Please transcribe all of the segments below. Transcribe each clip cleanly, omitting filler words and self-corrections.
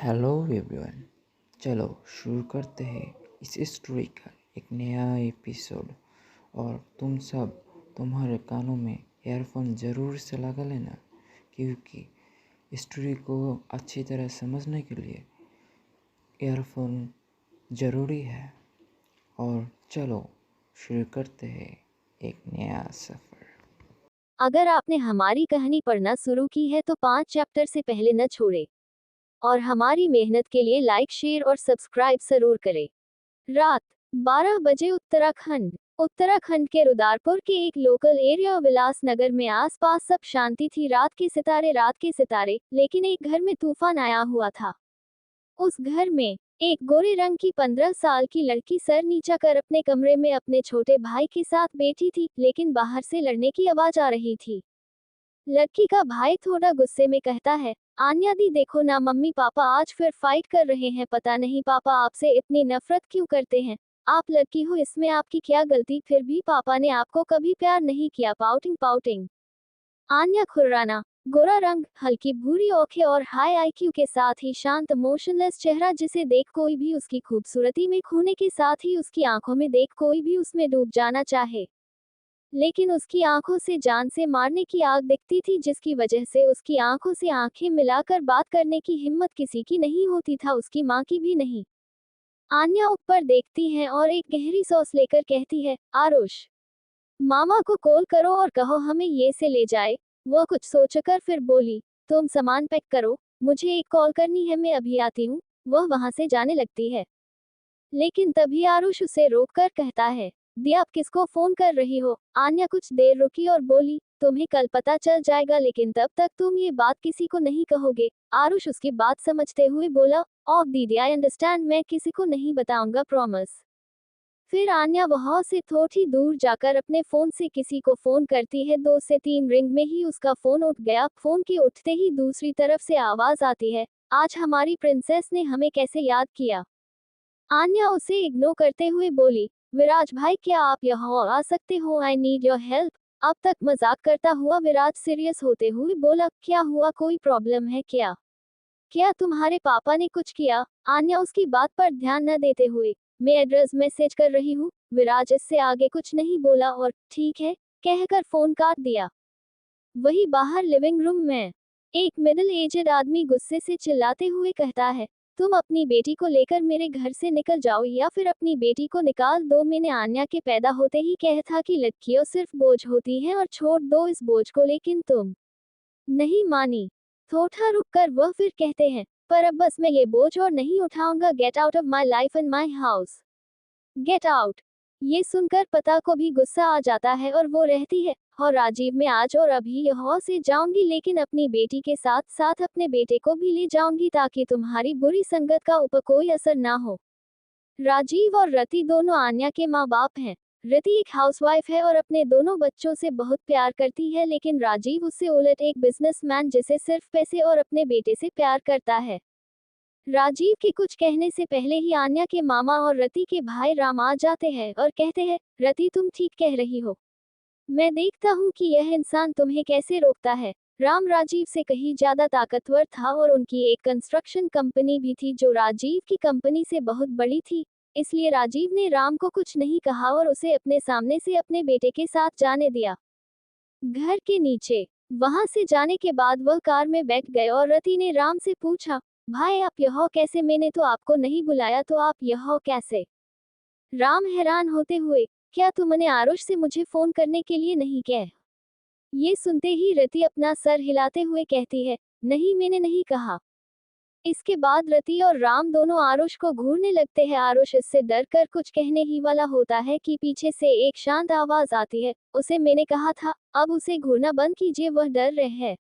Hello everyone. चलो शुरू करते हैं इस स्टोरी का एक नया एपिसोड। और तुम सब तुम्हारे कानों में ईयरफोन ज़रूर से लगा लेना, क्योंकि स्टोरी को अच्छी तरह समझने के लिए ईयरफोन ज़रूरी है। और चलो शुरू करते हैं एक नया सफ़र। अगर आपने हमारी कहानी पढ़ना शुरू की है तो 5 चैप्टर से पहले न छोड़े और हमारी मेहनत के लिए लाइक शेयर और सब्सक्राइब जरूर करें। रात 12 बजे उत्तराखंड के रुदारपुर के एक लोकल एरिया विलास नगर में आसपास सब शांति थी। रात के सितारे, लेकिन एक घर में तूफान आया हुआ था। उस घर में एक गोरे रंग की 15 साल की लड़की सर नीचा कर अपने कमरे में अपने छोटे भाई के साथ बैठी थी, लेकिन बाहर से लड़ने की आवाज आ रही थी। लड़की का भाई थोड़ा गुस्से में कहता है, आन्या दी देखो ना, मम्मी पापा आज फिर फाइट कर रहे हैं। पता नहीं पापा आपसे इतनी नफरत क्यों करते हैं। आप लड़की हो, इसमें आपकी क्या गलती। फिर भी पापा ने आपको कभी प्यार नहीं किया। Pouting pouting. आन्या खुर्राना, गोरा रंग, हल्की भूरी आंखें और हाई आईक्यू के साथ ही शांत मोशनलेस चेहरा, जिसे देख कोई भी उसकी खूबसूरती में खोने के साथ ही उसकी आंखों में देख कोई भी उसमें डूब जाना चाहे। लेकिन उसकी आंखों से जान से मारने की आग दिखती थी, जिसकी वजह से उसकी आंखों से आंखें मिलाकर बात करने की हिम्मत किसी की नहीं होती था, उसकी माँ की भी नहीं। आन्या ऊपर देखती है और एक गहरी सांस लेकर कहती है, आरुष, मामा को कॉल करो और कहो हमें ये से ले जाए। वो कुछ सोचकर फिर बोली, तुम सामान पैक करो, मुझे एक कॉल करनी है, मैं अभी आती हूँ। वह वहां से जाने लगती है, लेकिन तभी आरुष उसे रोककर कहता है, दी आप किसको फोन कर रही हो। आन्या कुछ देर रुकी और बोली, तुम्हें कल पता चल जाएगा, लेकिन तब तक तुम ये बात किसी को नहीं कहोगे। आरुष उसकी बात समझते हुए बोला, ओह दीदी आई अंडरस्टैंड, मैं किसी को नहीं बताऊंगा, प्रॉमिस। फिर आन्या वहां से थोड़ी दूर जाकर अपने फोन से किसी को फोन करती है। 2 से 3 रिंग में ही उसका फोन उठ गया। फोन के उठते ही दूसरी तरफ से आवाज आती है, आज हमारी प्रिंसेस ने हमें कैसे याद किया। आन्या उसे इग्नोर करते हुए बोली, विराज भाई क्या आप यहाँ आ सकते हो, आई नीड योर हेल्प। अब तक मजाक करता हुआ विराज सीरियस होते हुए बोला, क्या हुआ, कोई प्रॉब्लम है क्या। क्या तुम्हारे पापा ने कुछ किया। आन्या उसकी बात पर ध्यान न देते हुए, मैं एड्रेस मैसेज कर रही हूँ। विराज इससे आगे कुछ नहीं बोला और ठीक है कहकर फोन काट दिया। वही बाहर लिविंग रूम में एक मिडिल एजेड आदमी गुस्से से चिल्लाते हुए कहता है, तुम अपनी बेटी को लेकर मेरे घर से निकल जाओ या फिर अपनी बेटी को निकाल दो। मैंने आन्या के पैदा होते ही कहा था कि लड़कियों सिर्फ बोझ होती हैं और छोड़ दो इस बोझ को, लेकिन तुम नहीं मानी। थोड़ा रुक कर वह फिर कहते हैं, पर अब बस मैं ये बोझ और नहीं उठाऊंगा। Get out of my life and my house, get out. ये सुनकर पता को भी गुस्सा आ जाता है और वो रहती है, और राजीव मैं आज और अभी यहाँ से जाऊंगी, लेकिन अपनी बेटी के साथ साथ अपने बेटे को भी ले जाऊंगी, ताकि तुम्हारी बुरी संगत का ऊपर कोई असर ना हो। राजीव और रति दोनों आन्या के माँ बाप हैं। रति एक हाउसवाइफ है और अपने दोनों बच्चों से बहुत प्यार करती है, लेकिन राजीव उससे उलट एक बिजनेसमैन जिसे सिर्फ पैसे और अपने बेटे से प्यार करता है। राजीव के कुछ कहने से पहले ही आन्या के मामा और रति के भाई राम आ जाते हैं और कहते हैं, रति तुम ठीक कह रही हो, मैं देखता हूँ कि यह इंसान तुम्हें कैसे रोकता है। राम राजीव से कहीं ज्यादा ताकतवर था और उनकी एक कंस्ट्रक्शन कंपनी भी थी जो राजीव की कंपनी से बहुत बड़ी थी। इसलिए राजीव ने राम को कुछ नहीं कहा और उसे अपने सामने से अपने बेटे के साथ जाने दिया। घर के नीचे वहां से जाने के बाद वह कार में बैठ गए और रति ने राम से पूछा, भाई आप यहाँ कैसे, मैंने तो आपको नहीं बुलाया, तो आप यहाँ कैसे। राम हैरान होते हुए, क्या तुमने आरुष से मुझे फोन करने के लिए नहीं कहा। ये सुनते ही रति अपना सर हिलाते हुए कहती है, नहीं मैंने नहीं कहा। इसके बाद रति और राम दोनों आरुष को घूरने लगते हैं। आरुष इससे डर कर कुछ कहने ही वाला होता है कि पीछे से एक शांत आवाज आती है, उसे मैंने कहा था, अब उसे घूरना बंद कीजिए, वह डर रहे हैं।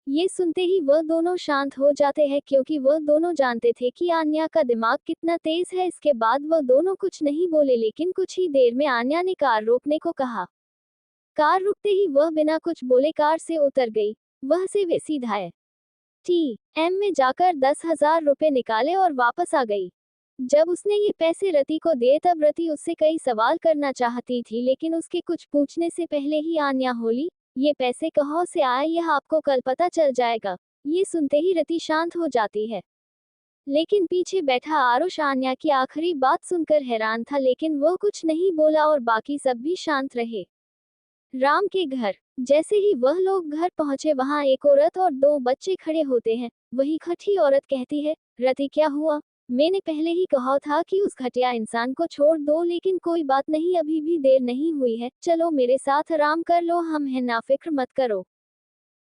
ये सुनते ही वह दोनों शांत हो जाते हैं, क्योंकि वह दोनों जानते थे कि आन्या का दिमाग कितना तेज है। इसके बाद वह दोनों कुछ नहीं बोले, लेकिन कुछ ही देर में आन्या ने कार रोकने को कहा। कार रुकते ही वह बिना कुछ बोले कार से उतर गई। वह से वे सीधा एटीएम में जाकर 10,000 रुपए निकाले और वापस आ गई। जब उसने ये पैसे रति को दिए तब रति उससे कई सवाल करना चाहती थी, लेकिन उसके कुछ पूछने से पहले ही आन्या बोली, ये पैसे कहाँ से आए यह आपको कल पता चल जाएगा। ये सुनते ही रति शांत हो जाती है। लेकिन पीछे बैठा आरुष आन्या की आखिरी बात सुनकर हैरान था, लेकिन वो कुछ नहीं बोला और बाकी सब भी शांत रहे। राम के घर। जैसे ही वह लोग घर पहुंचे, वहां एक औरत और दो बच्चे खड़े होते हैं। वही खठी औरत कहती है, रति क्या हुआ? मैंने पहले ही कहा था कि उस घटिया इंसान को छोड़ दो, लेकिन कोई बात नहीं, अभी भी देर नहीं हुई है, चलो मेरे साथ आराम कर लो, हम हैं ना, फिक्र मत करो।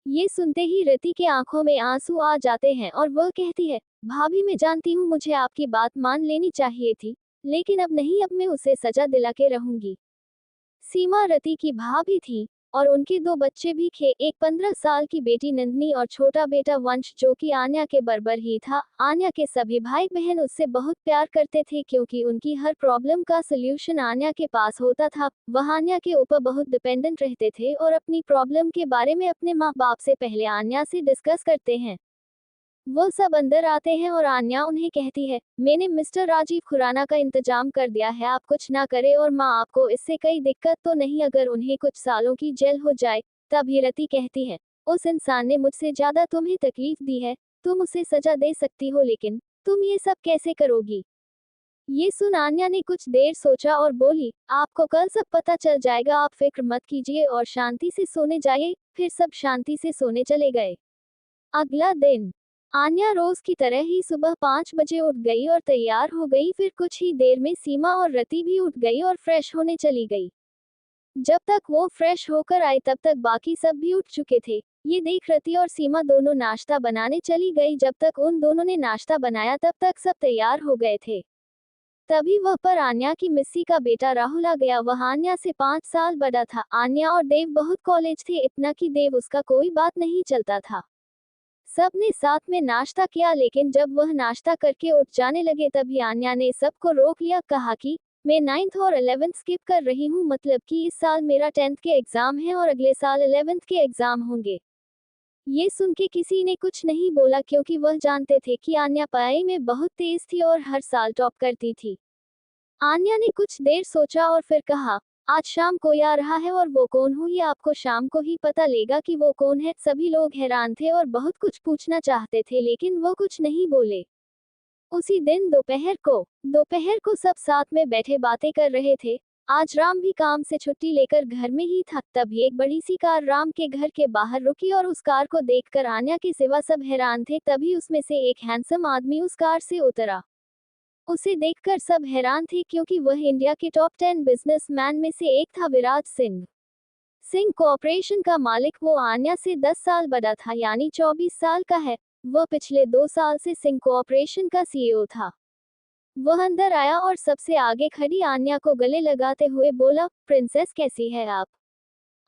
ये सुनते ही रति के आंखों में आंसू आ जाते हैं और वह कहती है, भाभी मैं जानती हूँ मुझे आपकी बात मान लेनी चाहिए थी, लेकिन अब नहीं, अब मैं उसे सजा दिला के रहूंगी। सीमा रति की भाभी थी और उनके दो बच्चे भी थे, एक 15 साल की बेटी नंदिनी और छोटा बेटा वंश, जो कि आन्या के बराबर ही था। आन्या के सभी भाई बहन उससे बहुत प्यार करते थे, क्योंकि उनकी हर प्रॉब्लम का सलूशन आन्या के पास होता था। वह आन्या के ऊपर बहुत डिपेंडेंट रहते थे और अपनी प्रॉब्लम के बारे में अपने माँ बाप से पहले आन्या से डिस्कस करते हैं। वो सब अंदर आते हैं और आन्या उन्हें कहती है, मैंने मिस्टर राजीव खुराना का इंतजाम कर दिया है, आप कुछ ना करें, और माँ आपको इससे कई दिक्कत तो नहीं अगर उन्हें कुछ सालों की जेल हो जाए। तब रति कहती है, उस इंसान ने मुझसे ज्यादा तुम्हें तकलीफ दी है, तुम उसे सजा दे सकती हो, लेकिन तुम ये सब कैसे करोगी? ये सुन आन्या ने कुछ देर सोचा और बोली, आपको कल सब पता चल जाएगा, आप फिक्र मत कीजिए और शांति से सोने जाइए। फिर सब शांति से सोने चले गए। अगला दिन। आन्या रोज की तरह ही सुबह 5 बजे उठ गई और तैयार हो गई। फिर कुछ ही देर में सीमा और रति भी उठ गई और फ्रेश होने चली गई। जब तक वो फ्रेश होकर आई तब तक बाकी सब भी उठ चुके थे। ये देख रति और सीमा दोनों नाश्ता बनाने चली गई। जब तक उन दोनों ने नाश्ता बनाया तब तक सब तैयार हो गए थे। तभी वह पर आन्या की मिस्सी का बेटा राहुल आ गया। वह आन्या से 5 साल बड़ा था। आन्या और देव बहुत कॉलेज थे, इतना कि देव उसका कोई बात नहीं चलता था। सबने साथ में नाश्ता किया, लेकिन जब वह नाश्ता करके उठ जाने लगे तभी आन्या ने सबको रोक लिया, कहा कि मैं 9th और 11th स्किप कर रही हूँ, मतलब कि इस साल मेरा 10th के एग्जाम है और अगले साल 11th के एग्जाम होंगे। ये सुन के किसी ने कुछ नहीं बोला, क्योंकि वह जानते थे कि आन्या पढ़ाई में बहुत तेज थी और हर साल टॉप करती थी। आन्या ने कुछ देर सोचा और फिर कहा, आज शाम कोई आ रहा है और वो कौन हो ये आपको शाम को ही पता लेगा कि वो कौन है। सभी लोग हैरान थे और बहुत कुछ पूछना चाहते थे, लेकिन वो कुछ नहीं बोले। उसी दिन दोपहर को सब साथ में बैठे बातें कर रहे थे। आज राम भी काम से छुट्टी लेकर घर में ही था। तभी एक बड़ी सी कार राम के घर के बाहर रुकी और उस कार को देखकर आन्या के सिवा सब हैरान थे। तभी उसमें से एक हैंडसम आदमी उस कार से उतरा। उसे देखकर सब हैरान थे, क्योंकि वह इंडिया के टॉप 10 बिजनेसमैन में से एक था, विराज सिंह। सिंह कॉर्पोरेशन का मालिक। वो आन्या से 10 साल बड़ा था, यानी 24 साल का है। वह पिछले 2 साल से सिंह कॉर्पोरेशन का सीईओ था। वह अंदर आया और सबसे आगे खड़ी आन्या को गले लगाते हुए बोला, प्रिंसेस कैसी है आप?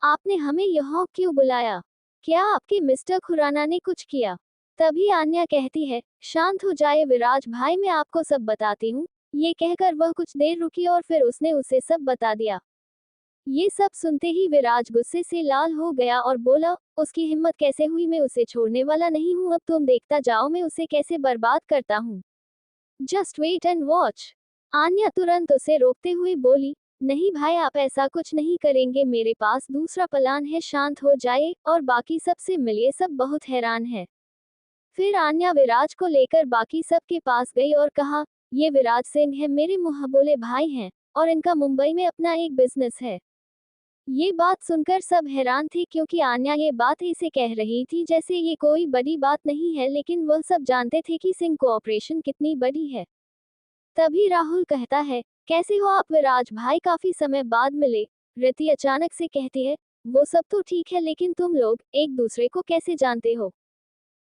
आपने हमें यहाँ क्यों बुलाया? क्या आपके मिस्टर खुराना ने कुछ किया? तभी आन्या कहती है, शांत हो जाए विराज भाई, मैं आपको सब बताती हूँ। ये कहकर वह कुछ देर रुकी और फिर उसने उसे सब बता दिया। ये सब सुनते ही विराज गुस्से से लाल हो गया और बोला, उसकी हिम्मत कैसे हुई? मैं उसे छोड़ने वाला नहीं हूँ, अब तुम देखता जाओ मैं उसे कैसे बर्बाद करता हूँ। Just wait and watch. Aanya तुरंत उसे रोकते हुए बोली, नहीं भाई, आप ऐसा कुछ नहीं करेंगे, मेरे पास दूसरा प्लान है, शांत हो जाए और बाकी सबसे मिलिए, सब बहुत हैरान है। फिर आन्या विराज को लेकर बाकी सब के पास गई और कहा, ये विराज सिंह है, मेरे मुंहबोले भाई हैं और इनका मुंबई में अपना एक बिजनेस है। ये बात सुनकर सब हैरान थे, क्योंकि आन्या ये बात ऐसे कह रही थी जैसे ये कोई बड़ी बात नहीं है, लेकिन वह सब जानते थे कि सिंह कॉर्पोरेशन कितनी बड़ी है। तभी राहुल कहता है, कैसे हो आप विराज भाई, काफी समय बाद मिले। रति अचानक से कहती है, वो सब तो ठीक है, लेकिन तुम लोग एक दूसरे को कैसे जानते हो?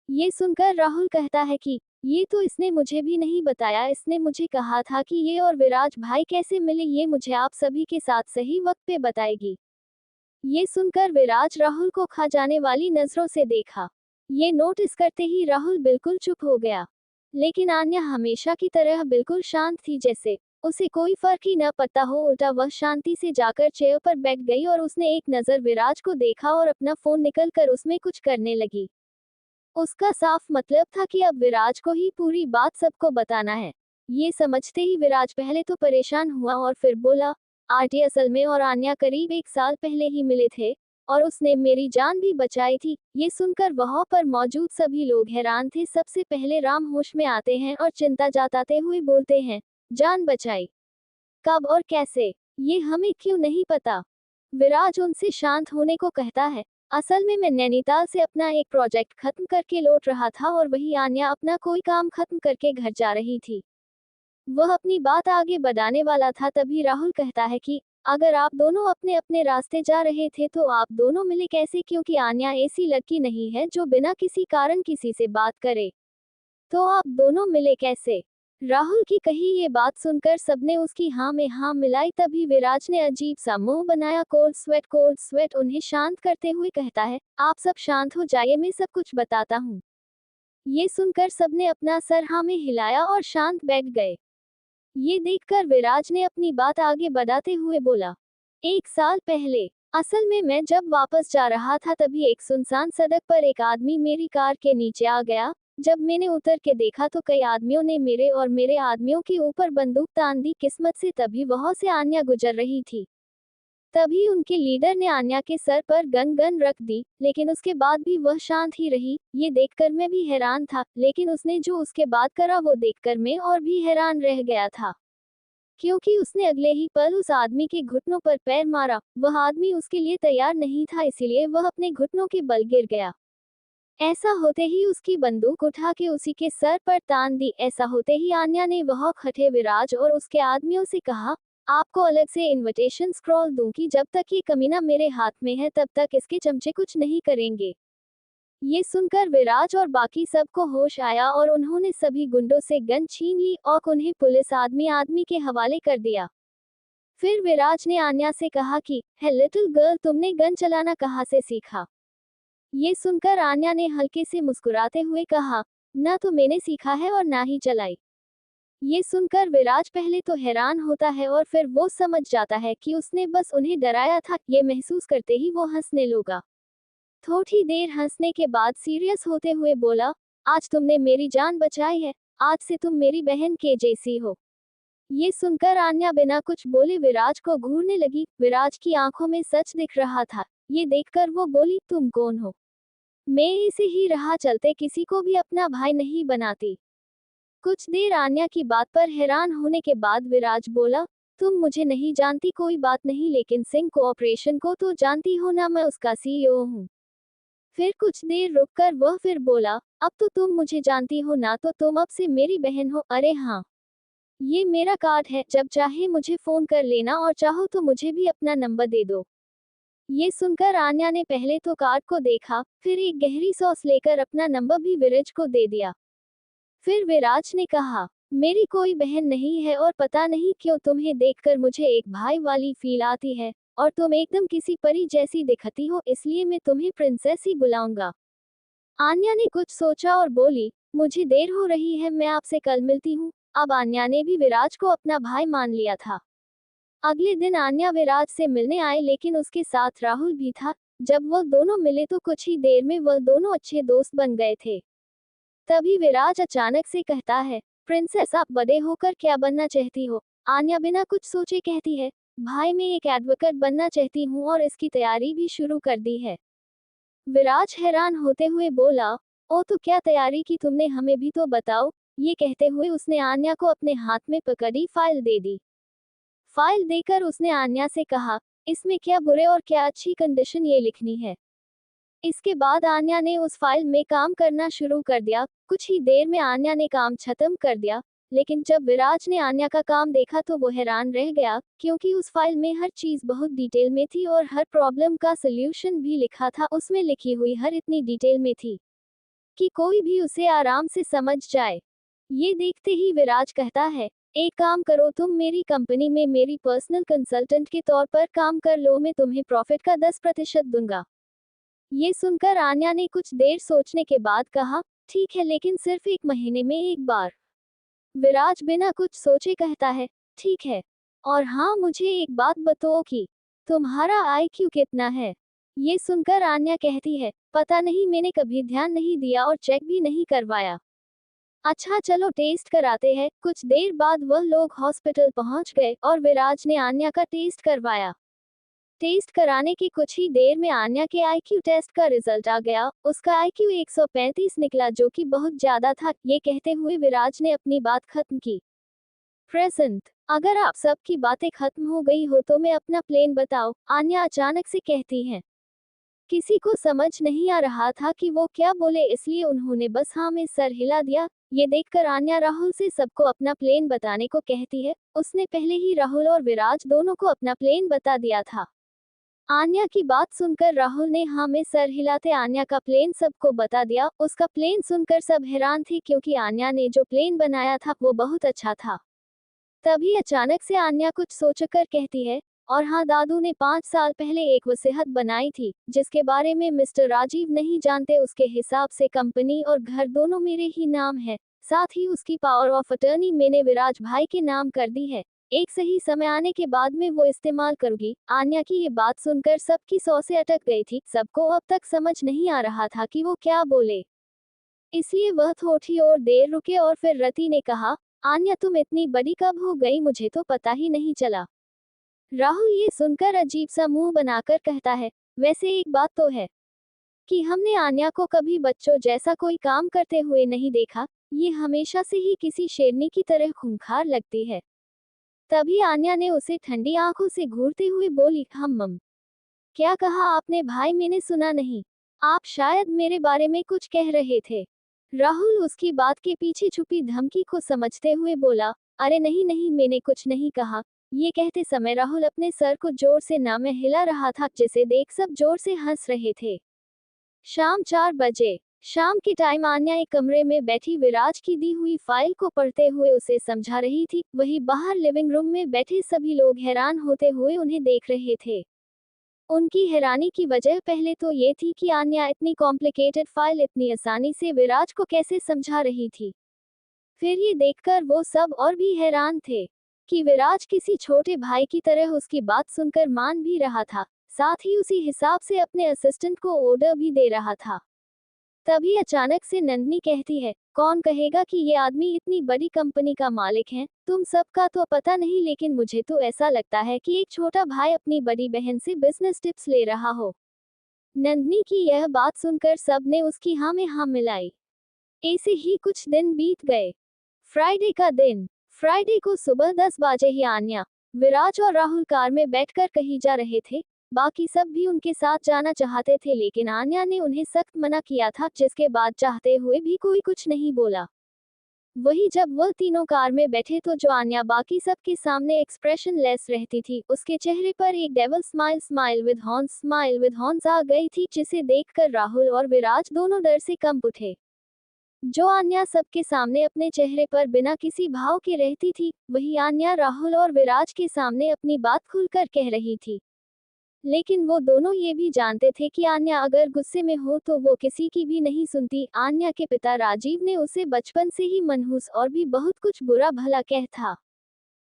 ये सुनकर राहुल कहता है कि ये तो इसने मुझे भी नहीं बताया, इसने मुझे कहा था कि ये और विराज भाई कैसे मिले ये मुझे आप सभी के साथ सही वक्त पे बताएगी। ये सुनकर विराज राहुल को खा जाने वाली नजरों से देखा। ये नोटिस करते ही राहुल बिल्कुल चुप हो गया। लेकिन आन्या हमेशा की तरह बिल्कुल शांत थी, जैसे उसे कोई फर्क ही न पता हो। उल्टा वह शांति से जाकर चेयर पर बैठ गई और उसने एक नजर विराज को देखा और अपना फोन निकल कर उसमें कुछ करने लगी। उसका साफ मतलब था कि अब विराज को ही पूरी बात सबको बताना है। ये समझते ही विराज पहले तो परेशान हुआ और फिर बोला, आंटी असल में और आन्या करीब 1 साल पहले ही मिले थे और उसने मेरी जान भी बचाई थी। ये सुनकर वहां पर मौजूद सभी लोग हैरान थे। सबसे पहले राम होश में आते हैं और चिंता जताते हुए बोलते हैं, जान बचाई? कब और कैसे? ये हमें क्यों नहीं पता? विराज उनसे शांत होने को कहता है। असल में मैं नैनीताल से अपना एक प्रोजेक्ट खत्म करके लौट रहा था और वही आन्या अपना कोई काम खत्म करके घर जा रही थी। वह अपनी बात आगे बढ़ाने वाला था, तभी राहुल कहता है कि अगर आप दोनों अपने अपने रास्ते जा रहे थे तो आप दोनों मिले कैसे, क्योंकि आन्या ऐसी लड़की नहीं है जो बिना किसी कारण किसी से बात करे। तो आप दोनों मिले कैसे? राहुल की कही ये बात सुनकर सबने उसकी हाँ में हाँ मिलाई। तभी विराज ने अजीब सा मुंह बनाया। कोल्ड स्वेट उन्हें शांत करते हुए कहता है, आप सब शांत हो जाइए, मैं सब कुछ बताता हूँ। ये सुनकर सबने अपना सर हाँ में हिलाया और शांत बैठ गए। ये देखकर विराज ने अपनी बात आगे बढ़ाते हुए बोला, 1 साल पहले असल में मैं जब वापस जा रहा था तभी एक सुनसान सड़क पर एक आदमी मेरी कार के नीचे आ गया। जब मैंने उतर के देखा तो कई आदमियों ने मेरे और मेरे आदमियों के ऊपर बंदूक तान दी। किस्मत से तभी वहां से आन्या गुजर रही थी। तभी उनके लीडर ने आन्या के सर पर गन रख दी, लेकिन उसके बाद भी वह शांत ही रही। ये देखकर मैं भी हैरान था, लेकिन उसने जो उसके बाद करा वो देखकर मैं और भी हैरान रह गया था, क्योंकि उसने अगले ही पल उस आदमी के घुटनों पर पैर मारा। वह आदमी उसके लिए तैयार नहीं था, इसीलिए वह अपने घुटनों के बल गिर गया। ऐसा होते ही उसकी बंदूक उठा के उसी के सर पर तान दी। ऐसा होते ही आन्या ने वह खड़े विराज और उसके आदमियों से कहा, आपको अलग से इनविटेशन स्क्रॉल दूं कि जब तक ये कमीना मेरे हाथ में है तब तक इसके चमचे कुछ नहीं करेंगे। ये सुनकर विराज और बाकी सबको होश आया और उन्होंने सभी गुंडों से गन छीन ली और उन्हें पुलिस आदमी के हवाले कर दिया। फिर विराज ने आन्या से कहा कि, है लिटिल गर्ल, तुमने गन चलाना कहाँ से सीखा? ये सुनकर आन्या ने हल्के से मुस्कुराते हुए कहा, ना तो मैंने सीखा है और ना ही चलाई। ये सुनकर विराज पहले तो हैरान होता है और फिर वो समझ जाता है कि उसने बस उन्हें डराया था। ये महसूस करते ही वो हंसने लगा। थोड़ी देर हंसने के बाद सीरियस होते हुए बोला, आज तुमने मेरी जान बचाई है, आज से तुम मेरी बहन के जैसी हो। ये सुनकर आन्या बिना कुछ बोले विराज को घूरने लगी। विराज की आंखों में सच दिख रहा था। ये देखकर वो बोली, तुम कौन हो? मैं इसे ही राह चलते किसी को भी अपना भाई नहीं बनाती। कुछ देर आन्या की बात पर हैरान होने के बाद विराज बोला, तुम मुझे नहीं जानती कोई बात नहीं, लेकिन सिंह कोऑपरेशन को तो जानती हो ना, मैं उसका सीईओ हूँ। फिर कुछ देर रुककर वह फिर बोला, अब तो तुम मुझे जानती हो ना, तो तुम अब से मेरी बहन हो। अरे हाँ, ये मेरा कार्ड है, जब चाहे मुझे फोन कर लेना और चाहो तो मुझे भी अपना नंबर दे दो। ये सुनकर आन्या ने पहले तो कार्ड को देखा, फिर एक गहरी सांस लेकर अपना नंबर भी विराज को दे दिया। फिर विराज ने कहा, मेरी कोई बहन नहीं है और पता नहीं क्यों तुम्हें देखकर मुझे एक भाई वाली फील आती है, और तुम एकदम किसी परी जैसी दिखती हो, इसलिए मैं तुम्हें प्रिंसेस ही बुलाऊंगा। आन्या ने कुछ सोचा और बोली, मुझे देर हो रही है, मैं आपसे कल मिलती हूँ। अब आन्या ने भी विराज को अपना भाई मान लिया था। अगले दिन आन्या विराज से मिलने आए, लेकिन उसके साथ राहुल भी था। जब वह दोनों मिले तो कुछ ही देर में वह दोनों अच्छे दोस्त बन गए थे। तभी विराज अचानक से कहता है, प्रिंसेस, आप बड़े होकर क्या बनना चाहती हो? आन्या बिना कुछ सोचे कहती है, भाई मैं एक एडवोकेट बनना चाहती हूँ और इसकी तैयारी भी शुरू कर दी है। विराज हैरान होते हुए बोला, ओ तो क्या तैयारी की तुमने, हमें भी तो बताओ। ये कहते हुए उसने आन्या को अपने हाथ में पकड़ी फाइल दे दी। फाइल देकर उसने आन्या से कहा, इसमें क्या बुरे और क्या अच्छी कंडीशन ये लिखनी है। इसके बाद आन्या ने उस फाइल में काम करना शुरू कर दिया। कुछ ही देर में आन्या ने काम खत्म कर दिया, लेकिन जब विराज ने आन्या का काम देखा तो वो हैरान रह गया, क्योंकि उस फाइल में हर चीज बहुत डिटेल में थी और हर प्रॉब्लम का सल्यूशन भी लिखा था। उसमें लिखी हुई हर इतनी डिटेल में थी कि कोई भी उसे आराम से समझ जाए। ये देखते ही विराज कहता है, एक काम करो, तुम मेरी कंपनी में मेरी पर्सनल कंसल्टेंट के तौर पर काम कर लो, मैं तुम्हें प्रॉफिट का 10% दूंगा। ये सुनकर आन्या ने कुछ देर सोचने के बाद कहा, ठीक है, लेकिन सिर्फ 1 महीने में एक बार। विराज बिना कुछ सोचे कहता है, ठीक है। और हाँ, मुझे एक बात बताओ कि तुम्हारा आईक्यू कितना है? ये सुनकर आन्या कहती है, पता नहीं, मैंने कभी ध्यान नहीं दिया और चेक भी नहीं करवाया। अच्छा चलो टेस्ट कराते हैं। कुछ देर बाद वह लोग हॉस्पिटल पहुंच गए और विराज ने आन्या का टेस्ट करवाया। टेस्ट कराने के कुछ ही देर में आन्या के आईक्यू टेस्ट का रिजल्ट आ गया। उसका आईक्यू 135 निकला, जो कि बहुत ज्यादा था। ये कहते हुए विराज ने अपनी बात खत्म की। प्रेजेंट, अगर आप सबकी बातें खत्म हो गई हो तो मैं अपना प्लान बताओ, आन्या अचानक से कहती है। किसी को समझ नहीं आ रहा था कि वो क्या बोले, इसलिए उन्होंने बस हाँ में सर हिला दिया। ये देखकर आन्या राहुल से सबको अपना प्लान बताने को कहती है। उसने पहले ही राहुल और विराज दोनों को अपना प्लान बता दिया था। आन्या की बात सुनकर राहुल ने हाँ में सर हिलाते आन्या का प्लान सबको बता दिया। उसका प्लान सुनकर सब हैरान थे, क्योंकि आन्या ने जो प्लान बनाया था वो बहुत अच्छा था। तभी अचानक से आन्या कुछ सोचकर कहती है, और हाँ, दादू ने 5 साल पहले एक वसीयत बनाई थी, जिसके बारे में मिस्टर राजीव नहीं जानते। उसके हिसाब से कंपनी और घर दोनों मेरे ही नाम है। साथ ही उसकी पावर ऑफ अटर्नी मैंने विराज भाई के नाम कर दी है। एक सही समय आने के बाद में वो इस्तेमाल करूंगी। आन्या की ये बात सुनकर सबकी सौ से अटक गई थी। सबको अब तक समझ नहीं आ रहा था कि वो क्या बोले, इसलिए वह थोड़ी और देर रुके और फिर रति ने कहा, आन्या तुम इतनी बड़ी कब हो गई, मुझे तो पता ही नहीं चला। राहुल ये सुनकर अजीब सा मुंह बनाकर कहता है, वैसे एक बात तो है कि हमने आन्या को कभी बच्चों जैसा कोई काम करते हुए नहीं देखा। ये हमेशा से ही किसी शेरनी की तरह खूंखार लगती है। तभी आन्या ने उसे ठंडी आंखों से घूरते हुए बोली, मम क्या कहा आपने भाई, मैंने सुना नहीं। आप शायद मेरे बारे में कुछ कह रहे थे। राहुल उसकी बात के पीछे छुपी धमकी को समझते हुए बोला, अरे नहीं नहीं, मैंने कुछ नहीं कहा। ये कहते समय राहुल अपने सर को जोर से ना में हिला रहा था, जिसे देख सब जोर से हंस रहे थे। शाम 4 बजे शाम के टाइम आन्या एक कमरे में बैठी विराज की दी हुई फाइल को पढ़ते हुए उसे समझा रही थी। वहीं बाहर लिविंग रूम में बैठे सभी लोग हैरान होते हुए उन्हें देख रहे थे। उनकी हैरानी की वजह पहले तो ये थी कि आन्या इतनी कॉम्प्लिकेटेड फाइल इतनी आसानी से विराज को कैसे समझा रही थी। फिर ये देखकर वो सब और भी हैरान थे कि विराज किसी छोटे भाई की तरह उसकी बात सुनकर मान भी रहा था, साथ ही उसी हिसाब से अपने असिस्टेंट को ऑर्डर भी दे रहा था। तभी अचानक से नंदिनी कहती है, कौन कहेगा कि ये आदमी इतनी बड़ी कंपनी का मालिक है। तुम सबका तो पता नहीं, लेकिन मुझे तो ऐसा लगता है कि एक छोटा भाई अपनी बड़ी बहन से बिजनेस टिप्स ले रहा हो। नंदिनी की यह बात सुनकर सबने उसकी हाँ में हाँ मिलाई। ऐसे ही कुछ दिन बीत गए। फ्राइडे का दिन। फ्राइडे को सुबह 10 बजे ही आन्या, विराज और राहुल कार में बैठकर कहीं जा रहे थे। बाकी सब भी उनके साथ जाना चाहते थे, लेकिन आन्या ने उन्हें सख्त मना किया था, जिसके बाद चाहते हुए भी कोई कुछ नहीं बोला। वही जब वह तीनों कार में बैठे तो जो आन्या बाकी सबके सामने एक्सप्रेशन लेस रहती थी, उसके चेहरे पर एक डेविल स्माइल विद हॉर्न्स आ गई थी, जिसे देखकर राहुल और विराज दोनों डर से कंप उठे। जो आन्या सबके सामने अपने चेहरे पर बिना किसी भाव के रहती थी, वही आन्या राहुल और विराज के सामने अपनी बात खुलकर कह रही थी। लेकिन वो दोनों ये भी जानते थे कि आन्या अगर गुस्से में हो तो वो किसी की भी नहीं सुनती। आन्या के पिता राजीव ने उसे बचपन से ही मनहूस और भी बहुत कुछ बुरा भला कह था।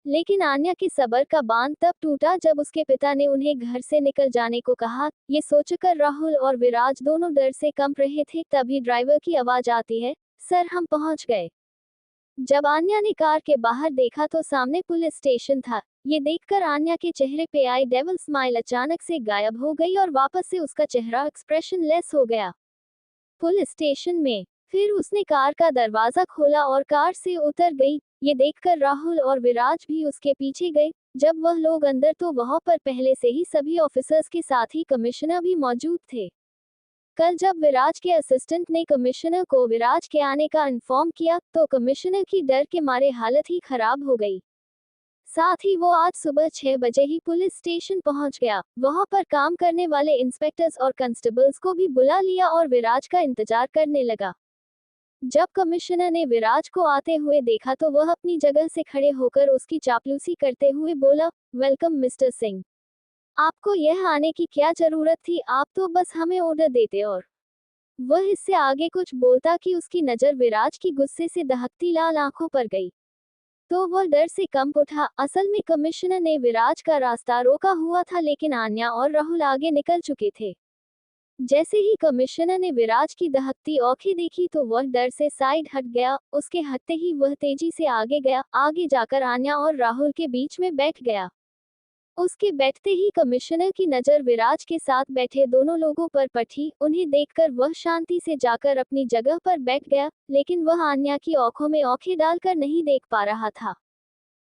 लेकिन आन्या के सब्र का बांध तब टूटा जब उसके पिता ने उन्हें घर से निकल जाने को कहा। ये सोचकर राहुल और विराज दोनों डर से कंप रहे थे। तभी ड्राइवर की आवाज आती है, सर हम पहुंच गए। जब आन्या ने कार के बाहर देखा तो सामने पुलिस स्टेशन था। ये देखकर आन्या के चेहरे पे आई डेविल स्माइल अचानक से गायब हो गई और वापस से उसका चेहरा एक्सप्रेशन लेस हो गया। पुलिस स्टेशन में फिर उसने कार का दरवाजा खोला और कार से उतर गई। ये देखकर राहुल और विराज भी उसके पीछे गए। जब वह लोग अंदर तो वहां पर पहले से ही सभी ऑफिसर्स के साथ ही कमिश्नर भी मौजूद थे। कल जब विराज के असिस्टेंट ने कमिश्नर को विराज के आने का इन्फॉर्म किया तो कमिश्नर की डर के मारे हालत ही खराब हो गई। साथ ही वो आज सुबह 6 बजे ही पुलिस स्टेशन पहुंच गया। वहां पर काम करने वाले इंस्पेक्टर्स और कांस्टेबल्स को भी बुला लिया और विराज का इंतजार करने लगा। जब कमिश्नर ने विराज को आते हुए देखा तो वह अपनी जगह से खड़े होकर उसकी चापलूसी करते हुए बोला, वेलकम मिस्टर सिंह। आपको यह आने की क्या जरूरत थी, आप तो बस हमें ऑर्डर देते। और वह इससे आगे कुछ बोलता कि उसकी नजर विराज की गुस्से से दहकती लाल आंखों पर गई तो वह डर से कंप उठा। असल में कमिश्नर ने विराज का रास्ता रोका हुआ था, लेकिन आन्या और राहुल आगे निकल चुके थे। जैसे ही कमिश्नर ने विराज की दहकती आंखें देखी तो वह डर से साइड हट गया। उसके हटते ही वह तेजी से आगे गया। आगे जाकर आन्या और राहुल के बीच में बैठ गया। उसके बैठते ही कमिश्नर की नजर विराज के साथ बैठे दोनों लोगों पर पड़ी। उन्हें देखकर वह शांति से जाकर अपनी जगह पर बैठ गया, लेकिन वह आन्या की आंखों में आंखें डालकर नहीं देख पा रहा था।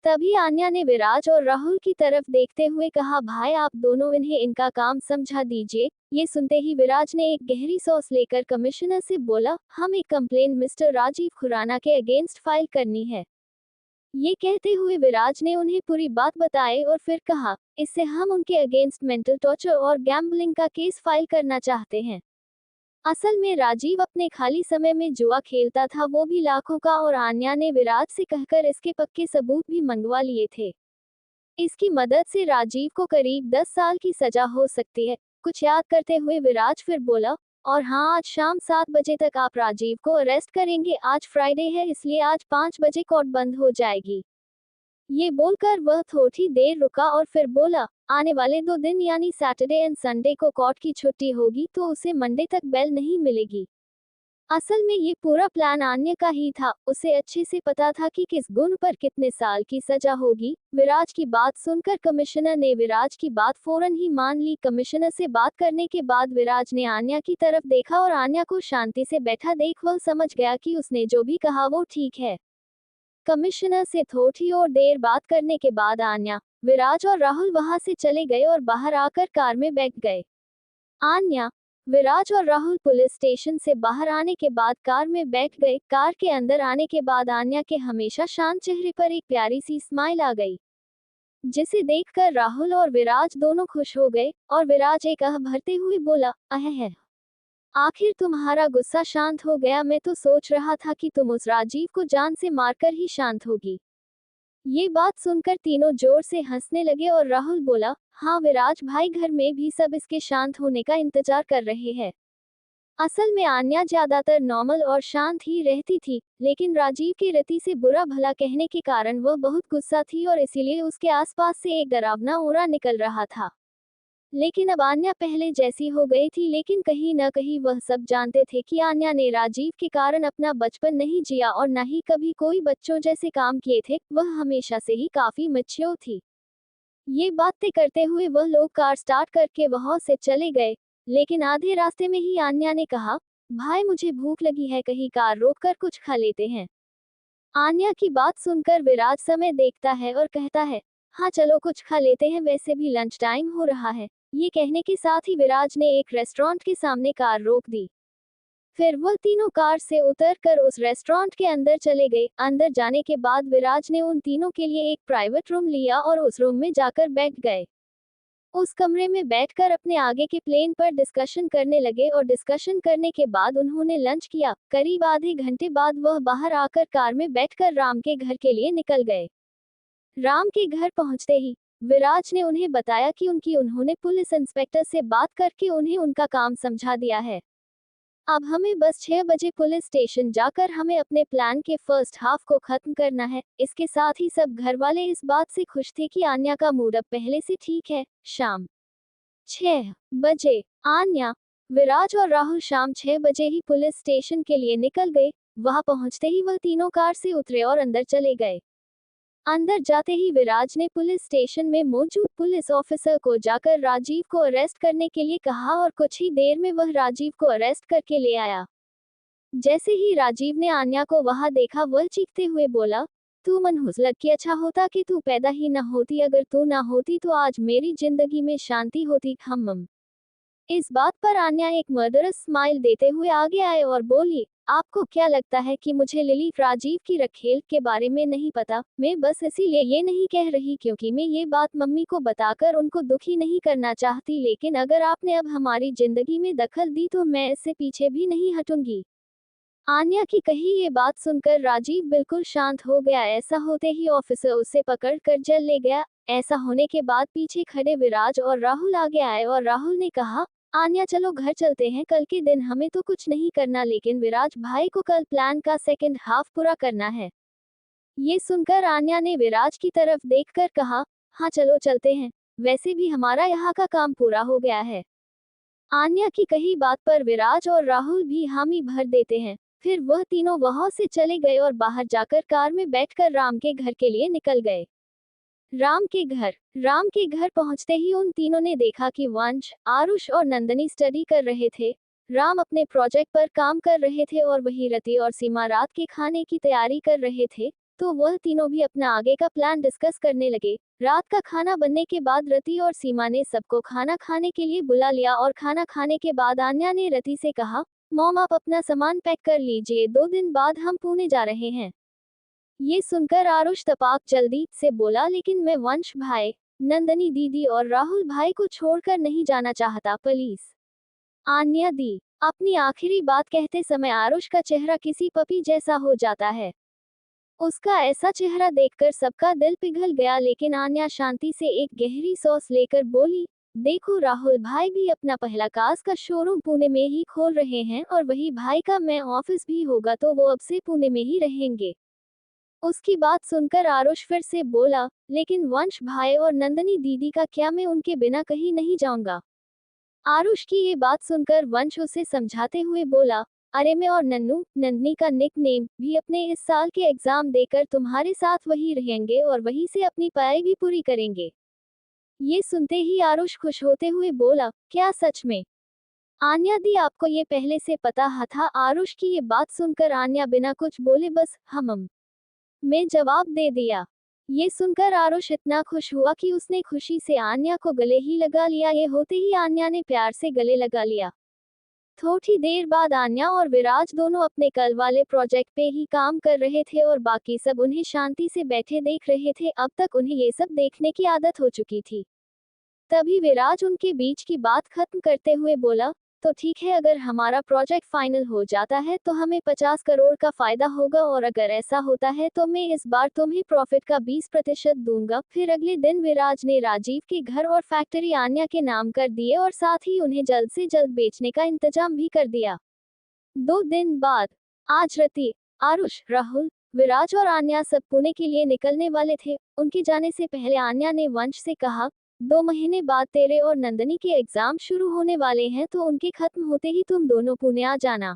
तभी आन्या ने विराज और राहुल की तरफ देखते हुए कहा, भाई आप दोनों इन्हें इनका काम समझा दीजिए। ये सुनते ही विराज ने एक गहरी सांस लेकर कमिश्नर से बोला, हम एक कंप्लेंट मिस्टर राजीव खुराना के अगेंस्ट फाइल करनी है। ये कहते हुए विराज ने उन्हें पूरी बात बताई और फिर कहा, इससे हम उनके अगेंस्ट मेंटल टॉर्चर और गैम्बलिंग का केस फाइल करना चाहते हैं। असल में राजीव अपने खाली समय में जुआ खेलता था, वो भी लाखों का, और आन्या ने विराज से कहकर इसके पक्के सबूत भी मंगवा लिए थे। इसकी मदद से राजीव को करीब 10 साल की सजा हो सकती है। कुछ याद करते हुए विराज फिर बोला, और हाँ, आज शाम 7 बजे तक आप राजीव को अरेस्ट करेंगे। आज फ्राइडे है, इसलिए आज 5 बजे कोर्ट बंद हो जाएगी। ये बोलकर वह थोड़ी देर रुका और फिर बोला, आने वाले 2 दिन यानी सैटरडे एंड संडे को कोर्ट की छुट्टी होगी, तो उसे मंडे तक बेल नहीं मिलेगी। असल में ये पूरा प्लान आन्या का ही था। उसे अच्छे से पता था कि किस गुण पर कितने साल की सजा होगी। विराज की बात सुनकर कमिश्नर ने विराज की बात फौरन ही मान ली। कमिश्नर से बात करने के बाद विराज ने आन्या की तरफ देखा और आन्या को शांति से बैठा देख वह समझ गया कि उसने जो भी कहा वो ठीक है। कमिश्नर से थोड़ी और देर बात करने के बाद आन्या, विराज और राहुल वहां से चले गए और बाहर आकर कार में बैठ गए। आन्या, विराज और राहुल पुलिस स्टेशन से बाहर आने के बाद कार में बैठ गए। कार के अंदर आने के बाद आन्या के हमेशा शांत चेहरे पर एक प्यारी सी स्माइल आ गई, जिसे देखकर राहुल और विराज दोनों खुश हो गए। और विराज एक आह भरते हुए बोला, अह, आखिर तुम्हारा गुस्सा शांत हो गया। मैं तो सोच रहा था कि तुम उस राजीव को जान से मारकर ही शांत होगी। ये बात सुनकर तीनों जोर से हंसने लगे और राहुल बोला, हाँ विराज भाई, घर में भी सब इसके शांत होने का इंतजार कर रहे हैं। असल में आन्या ज्यादातर नॉर्मल और शांत ही रहती थी, लेकिन राजीव की रति से बुरा भला कहने के कारण वह बहुत गुस्सा थी और इसीलिए उसके आसपास से एक डरावना ऑरा निकल रहा था। लेकिन अब आन्या पहले जैसी हो गई थी, लेकिन कहीं न कहीं वह सब जानते थे कि आन्या ने राजीव के कारण अपना बचपन नहीं जिया और न ही कभी कोई बच्चों जैसे काम किए थे। वह हमेशा से ही काफी मैच्योर थी। ये बातें करते हुए वह लोग कार स्टार्ट करके वहां से चले गए, लेकिन आधे रास्ते में ही आन्या ने कहा, भाई मुझे भूख लगी है, कहीं कार रोककर कुछ खा लेते हैं। आन्या की बात सुनकर विराज समय देखता है और कहता है, हाँ चलो कुछ खा लेते हैं, वैसे भी लंच टाइम हो रहा है। ये कहने के साथ ही विराज ने एक रेस्टोरेंट के सामने कार रोक दी। फिर वह तीनों कार से उतरकर उस रेस्टोरेंट के अंदर चले गए। अंदर जाने के बाद विराज ने उन तीनों के लिए एक प्राइवेट रूम लिया और उस रूम में जाकर बैठ गए। उस कमरे में बैठकर अपने आगे के प्लान पर डिस्कशन करने लगे और डिस्कशन करने के बाद उन्होंने लंच किया। करीब आधे घंटे बाद वह बाहर आकर कार में बैठकर राम के घर के लिए निकल गए। राम के घर पहुंचते ही विराज ने उन्हें बताया कि उन्होंने पुलिस इंस्पेक्टर से बात करके उन्हें उनका काम समझा दिया है। अब हमें बस 6 बजे पुलिस स्टेशन जाकर हमें अपने प्लान के फर्स्ट हाफ को खत्म करना है। इसके साथ ही सब घर वाले इस बात से खुश थे कि आन्या का मूड अब पहले से ठीक है। शाम 6 बजे आन्या, विराज और राहुल शाम 6 बजे ही पुलिस स्टेशन के लिए निकल गए। वहां पहुंचते ही वह तीनों कार से उतरे और अंदर चले गए। अंदर जाते ही विराज ने पुलिस स्टेशन में मौजूद पुलिस ऑफिसर को जाकर राजीव को अरेस्ट करने के लिए कहा और कुछ ही देर में वह राजीव को अरेस्ट करके ले आया। जैसे ही राजीव ने आन्या को वहां देखा, वह चीखते हुए बोला, तू मनहूस लड़की, अच्छा होता कि तू पैदा ही न होती। अगर तू ना होती तो आज मेरी जिंदगी में शांति होती। हम इस बात पर आन्या एक मर्डरस स्माइल देते हुए आगे आए और बोली, आपको क्या लगता है कि मुझे लिली राजीव की रखेल के बारे में नहीं पता? मैं बस इसीलिए ये नहीं कह रही क्योंकि मैं ये बात मम्मी को बताकर उनको दुखी नहीं करना चाहती, लेकिन अगर आपने अब हमारी जिंदगी में दखल दी तो मैं इससे पीछे भी नहीं हटूंगी। आन्या की कही ये बात सुनकर राजीव बिल्कुल शांत हो गया। ऐसा होते ही ऑफिसर उसे पकड़ कर जेल ले गया। ऐसा होने के बाद पीछे खड़े विराज और राहुल आगे आए और राहुल ने कहा, आन्या चलो घर चलते हैं, कल के दिन हमें तो कुछ नहीं करना, लेकिन विराज भाई को कल प्लान का सेकंड हाफ पूरा करना है। ये सुनकर आन्या ने विराज की तरफ देखकर कहा, हाँ चलो चलते हैं, वैसे भी हमारा यहाँ का काम पूरा हो गया है। आन्या की कही बात पर विराज और राहुल भी हामी भर देते हैं। फिर वह तीनों वहां से चले गए और बाहर जाकर कार में बैठकर राम के घर के लिए निकल गए। राम के घर पहुंचते ही उन तीनों ने देखा कि वंश, आरुष और नंदनी स्टडी कर रहे थे। राम अपने प्रोजेक्ट पर काम कर रहे थे और वही रति और सीमा रात के खाने की तैयारी कर रहे थे। तो वह तीनों भी अपना आगे का प्लान डिस्कस करने लगे। रात का खाना बनने के बाद रति और सीमा ने सबको खाना खाने के लिए बुला लिया और खाना खाने के बाद आन्या ने रति से कहा, मॉम आप अपना सामान पैक कर लीजिए, 2 दिन बाद हम पुणे जा रहे हैं। ये सुनकर आरुष तपाक जल्दी से बोला, लेकिन मैं वंश भाई, नंदनी दीदी और राहुल भाई को छोड़कर नहीं जाना चाहता प्लीज। आन्या दी अपनी आखिरी बात कहते समय आरुष का चेहरा किसी पपी जैसा हो जाता है। उसका ऐसा चेहरा देखकर सबका दिल पिघल गया, लेकिन आन्या शांति से एक गहरी सांस लेकर बोली, देखो राहुल भाई भी अपना पहला कार्स का शोरूम पुणे में ही खोल रहे हैं और वही भाई का मैं ऑफिस भी होगा, तो वो अब से पुणे में ही रहेंगे। उसकी बात सुनकर आरुष फिर से बोला, लेकिन वंश भाई और नंदनी दीदी का क्या, मैं उनके बिना कहीं नहीं जाऊंगा। आरुष की ये बात सुनकर वंश उसे समझाते हुए बोला, अरे मैं और नन्नू, नंदनी का निक नेम, भी अपने इस साल के एग्जाम देकर तुम्हारे साथ वही रहेंगे और वहीं से अपनी पढ़ाई भी पूरी करेंगे। ये सुनते ही आरुष खुश होते हुए बोला, क्या सच में? आन्या दी आपको ये पहले से पता था? आरुष की ये बात सुनकर आन्या बिना कुछ बोले बस हम में जवाब दे दिया। ये सुनकर आरुष इतना खुश हुआ कि उसने खुशी से आन्या को गले ही लगा लिया। ये होते ही आन्या ने प्यार से गले लगा लिया। थोड़ी देर बाद आन्या और विराज दोनों अपने कल वाले प्रोजेक्ट पे ही काम कर रहे थे और बाकी सब उन्हें शांति से बैठे देख रहे थे। अब तक उन्हें ये सब देखने की आदत हो चुकी थी। तभी विराज उनके बीच की बात खत्म करते हुए बोला, तो ठीक है, अगर हमारा प्रोजेक्ट फाइनल हो जाता है तो हमें 50 करोड़ का फायदा होगा और अगर ऐसा होता है तो मैं इस बार तुम्हें प्रॉफिट का 20% दूंगा। फिर अगले दिन विराज ने राजीव के घर और फैक्ट्री आन्या के नाम कर दिए और साथ ही उन्हें जल्द से जल्द बेचने का इंतजाम भी कर दिया। 2 दिन बाद आज रति, आरुष, राहुल, विराज और आन्या सब पुणे के लिए निकलने वाले थे। उनके जाने से पहले आन्या ने वंश से कहा, 2 महीने बाद तेरे और नंदनी के एग्जाम शुरू होने वाले हैं, तो उनके खत्म होते ही तुम दोनों पुणे आ जाना।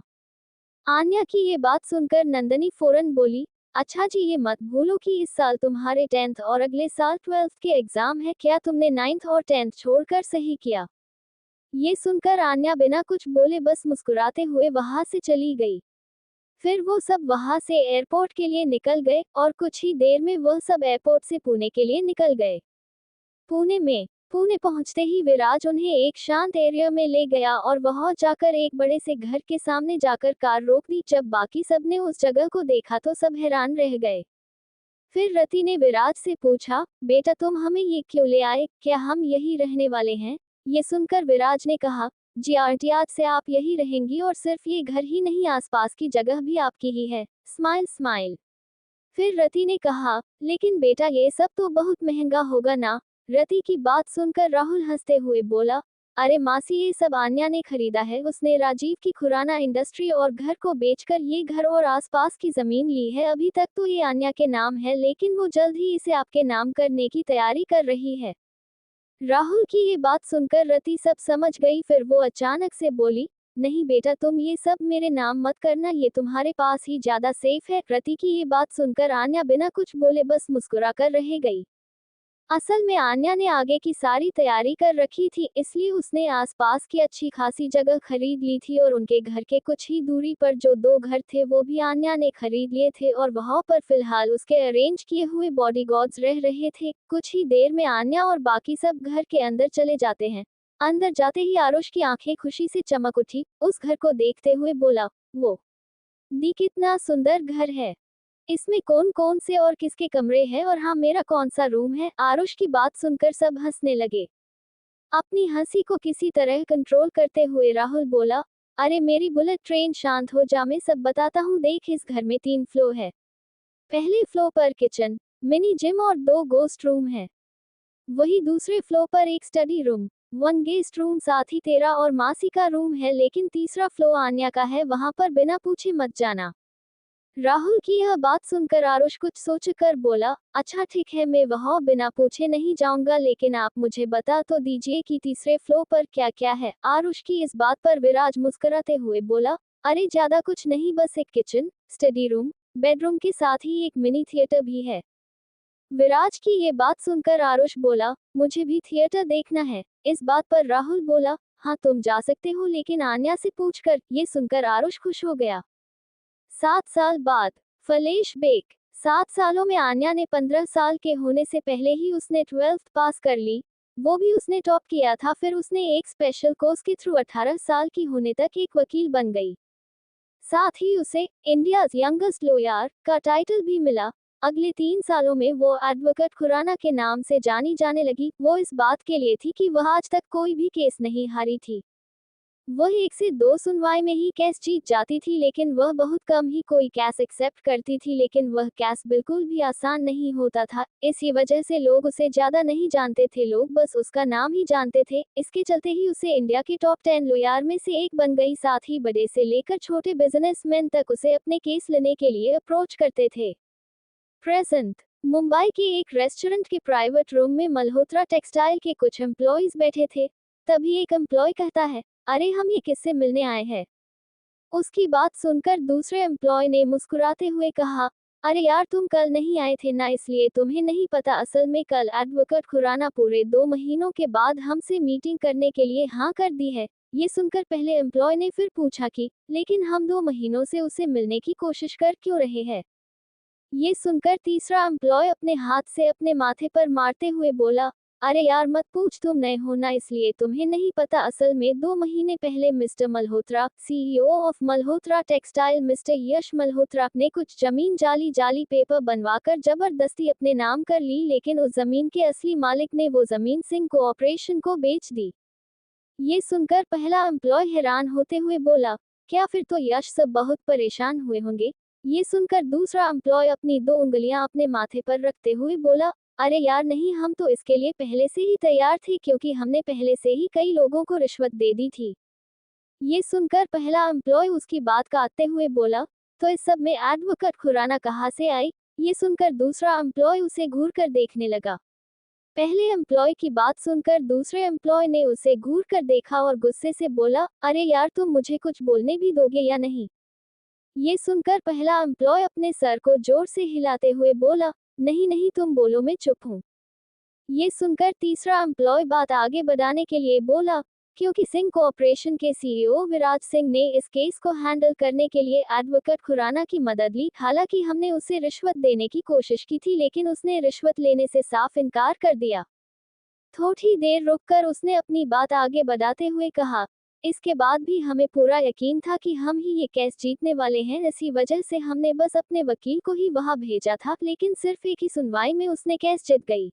आन्या की ये बात सुनकर नंदनी फौरन बोली, अच्छा जी, ये मत भूलो कि इस साल तुम्हारे 10th और अगले साल 12th के एग्जाम है। क्या तुमने 9th और 10th छोड़कर सही किया? ये सुनकर आन्या बिना कुछ बोले बस मुस्कुराते हुए वहां से चली गई। फिर वो सब वहां से एयरपोर्ट के लिए निकल गए और कुछ ही देर में वह सब एयरपोर्ट से पुणे के लिए निकल गए। पुणे पहुंचते ही विराज उन्हें एक शांत एरिया में ले गया और वहां जाकर एक बड़े से घर के सामने जाकर कार रोक दी। जब बाकी सब ने उस जगह को देखा तो सब हैरान रह गए। फिर रति ने विराज से पूछा, बेटा तुम हमें ये क्यों ले आए, क्या हम यही रहने वाले हैं? ये सुनकर विराज ने कहा, जी आंटी, आज से आप यही रहेंगी और सिर्फ ये घर ही नहीं, आसपास की जगह भी आपकी ही है। Smile smile. फिर रति ने कहा, लेकिन बेटा ये सब तो बहुत महंगा होगा ना? रति की बात सुनकर राहुल हंसते हुए बोला, अरे मासी, ये सब आन्या ने खरीदा है। उसने राजीव की खुराना इंडस्ट्री और घर को बेचकर ये घर और आसपास की जमीन ली है। अभी तक तो ये आन्या के नाम है, लेकिन वो जल्द ही इसे आपके नाम करने की तैयारी कर रही है। राहुल की ये बात सुनकर रति सब समझ गई। फिर वो अचानक से बोली, नहीं बेटा, तुम ये सब मेरे नाम मत करना, ये तुम्हारे पास ही ज्यादा सेफ है। रति की ये बात सुनकर आन्या बिना कुछ बोले बस मुस्कुरा कर रह गई। असल में आन्या ने आगे की सारी तैयारी कर रखी थी, इसलिए उसने आसपास की अच्छी खासी जगह खरीद ली थी और उनके घर के कुछ ही दूरी पर जो 2 घर थे वो भी आन्या ने खरीद लिए थे और वहां पर फिलहाल उसके अरेंज किए हुए बॉडीगार्ड्स रह रहे थे। कुछ ही देर में आन्या और बाकी सब घर के अंदर चले जाते हैं। अंदर जाते ही आरुष की आंखें खुशी से चमक उठी। उस घर को देखते हुए बोला, वो दी कितना सुंदर घर है, इसमें कौन कौन से और किसके कमरे हैं, और हाँ, मेरा कौन सा रूम है? आरुष की बात सुनकर सब हंसने लगे। अपनी हंसी को किसी तरह कंट्रोल करते हुए राहुल बोला, अरे मेरी बुलेट ट्रेन, शांत हो जा, मैं सब बताता हूँ। देख, इस घर में 3 फ्लोर है। पहले फ्लोर पर किचन, मिनी जिम और 2 गेस्ट रूम है। वही दूसरे फ्लोर पर एक स्टडी रूम, 1 गेस्ट रूम, साथ ही तेरा और मासी का रूम है। लेकिन तीसरा फ्लोर आन्या का है, वहां पर बिना पूछे मत जाना। राहुल की यह बात सुनकर आरुष कुछ सोचकर बोला, अच्छा ठीक है, मैं वहां बिना पूछे नहीं जाऊंगा, लेकिन आप मुझे बता तो दीजिए कि तीसरे फ्लोर पर क्या क्या है। आरुष की इस बात पर विराज मुस्कुराते हुए बोला, अरे ज्यादा कुछ नहीं, बस एक किचन, स्टडी रूम, बेडरूम के साथ ही एक मिनी थिएटर भी है। विराज की ये बात सुनकर आरुष बोला, मुझे भी थिएटर देखना है। इस बात पर राहुल बोला, हाँ तुम जा सकते हो लेकिन आन्या से पूछकर। ये सुनकर आरुष खुश हो गया। 7 साल बाद फ्लैशबैक। 7 सालों में आन्या ने 15 साल के होने से पहले ही उसने 12th पास कर ली, वो भी उसने टॉप किया था। फिर उसने एक स्पेशल कोर्स के थ्रू 18 साल की होने तक एक वकील बन गई। साथ ही उसे इंडियाज यंगेस्ट लॉयर का टाइटल भी मिला। अगले 3 सालों में वो एडवोकेट खुराना के नाम से जानी जाने लगी। वो इस बात के लिए थी कि वह आज तक कोई भी केस नहीं हारी थी। वह 1 से 2 सुनवाई में ही केस जीत जाती थी, लेकिन वह बहुत कम ही कोई केस एक्सेप्ट करती थी। लेकिन वह केस बिल्कुल भी आसान नहीं होता था। इसी वजह से लोग उसे ज्यादा नहीं जानते थे, लोग बस उसका नाम ही जानते थे। इसके चलते ही उसे इंडिया के टॉप 10 लॉयर में से एक बन गई। साथ ही बड़े से लेकर छोटे बिजनेसमैन तक उसे अपने केस लेने के लिए अप्रोच करते थे। प्रेजेंट मुंबई के एक रेस्टोरेंट के प्राइवेट रूम में मल्होत्रा टेक्सटाइल के कुछ एम्प्लॉयज बैठे थे। तभी एक एम्प्लॉय कहता है, अरे हम ये किससे मिलने आए हैं। उसकी बात सुनकर दूसरे एम्प्लॉय ने मुस्कुराते हुए कहा, अरे यार तुम कल नहीं आए थे ना, इसलिए तुम्हें नहीं पता। असल में कल एडवोकेट खुराना पूरे 2 महीनों के बाद हमसे मीटिंग करने के लिए हाँ कर दी है। ये सुनकर पहले एम्प्लॉय ने फिर पूछा कि लेकिन हम 2 महीनों से उससे मिलने की कोशिश कर क्यों रहे हैं। ये सुनकर तीसरा एम्प्लॉय अपने हाथ से अपने माथे पर मारते हुए बोला, अरे यार मत पूछ, तुम नए हो ना इसलिए तुम्हें नहीं पता। असल में 2 महीने पहले mister Malhotra, CEO of Malhotra textile mister Yash Malhotra ने कुछ जमीन जाली पेपर बनवाकर जबरदस्ती अपने नाम कर ली, लेकिन उस जमीन के असली मालिक ने वो जमीन सिंह कॉर्पोरेशन को बेच दी। ये सुनकर पहला एम्प्लॉय हैरान होते हुए बोला, क्या फिर तो यश सब बहुत परेशान हुए होंगे। ये सुनकर दूसरा एम्प्लॉय अपनी 2 उंगलियां अपने माथे पर रखते हुए बोला, अरे यार नहीं, हम तो इसके लिए पहले से ही तैयार थे क्योंकि हमने पहले से ही कई लोगों को रिश्वत दे दी थी। ये सुनकर पहला एम्प्लॉय उसकी बात काटते हुए बोला, तो इस सब में एडवोकेट खुराना कहाँ से आई। ये सुनकर दूसरा एम्प्लॉय उसे घूर कर देखने लगा। पहले एम्प्लॉय की बात सुनकर दूसरे एम्प्लॉय ने उसे घूर कर देखा और गुस्से से बोला, अरे यार तुम मुझे कुछ बोलने भी दोगे या नहीं। ये सुनकर पहला एम्प्लॉय अपने सर को जोर से हिलाते हुए बोला, नहीं नहीं तुम बोलो, मैं चुप हूँ। ये सुनकर तीसरा एम्प्लॉय बात आगे बढ़ाने के लिए बोला, क्योंकि सिंह कॉर्पोरेशन के सीईओ विराज सिंह ने इस केस को हैंडल करने के लिए एडवोकेट खुराना की मदद ली। हालांकि हमने उसे रिश्वत देने की कोशिश की थी, लेकिन उसने रिश्वत लेने से साफ इनकार कर दिया। थोड़ी देर रुककर उसने अपनी बात आगे बढ़ाते हुए कहा, इसके बाद भी हमें पूरा यकीन था कि हम ही ये केस जीतने वाले हैं। इसी वजह से हमने बस अपने वकील को ही वहां भेजा था, लेकिन सिर्फ एक ही सुनवाई में उसने केस जीत गई।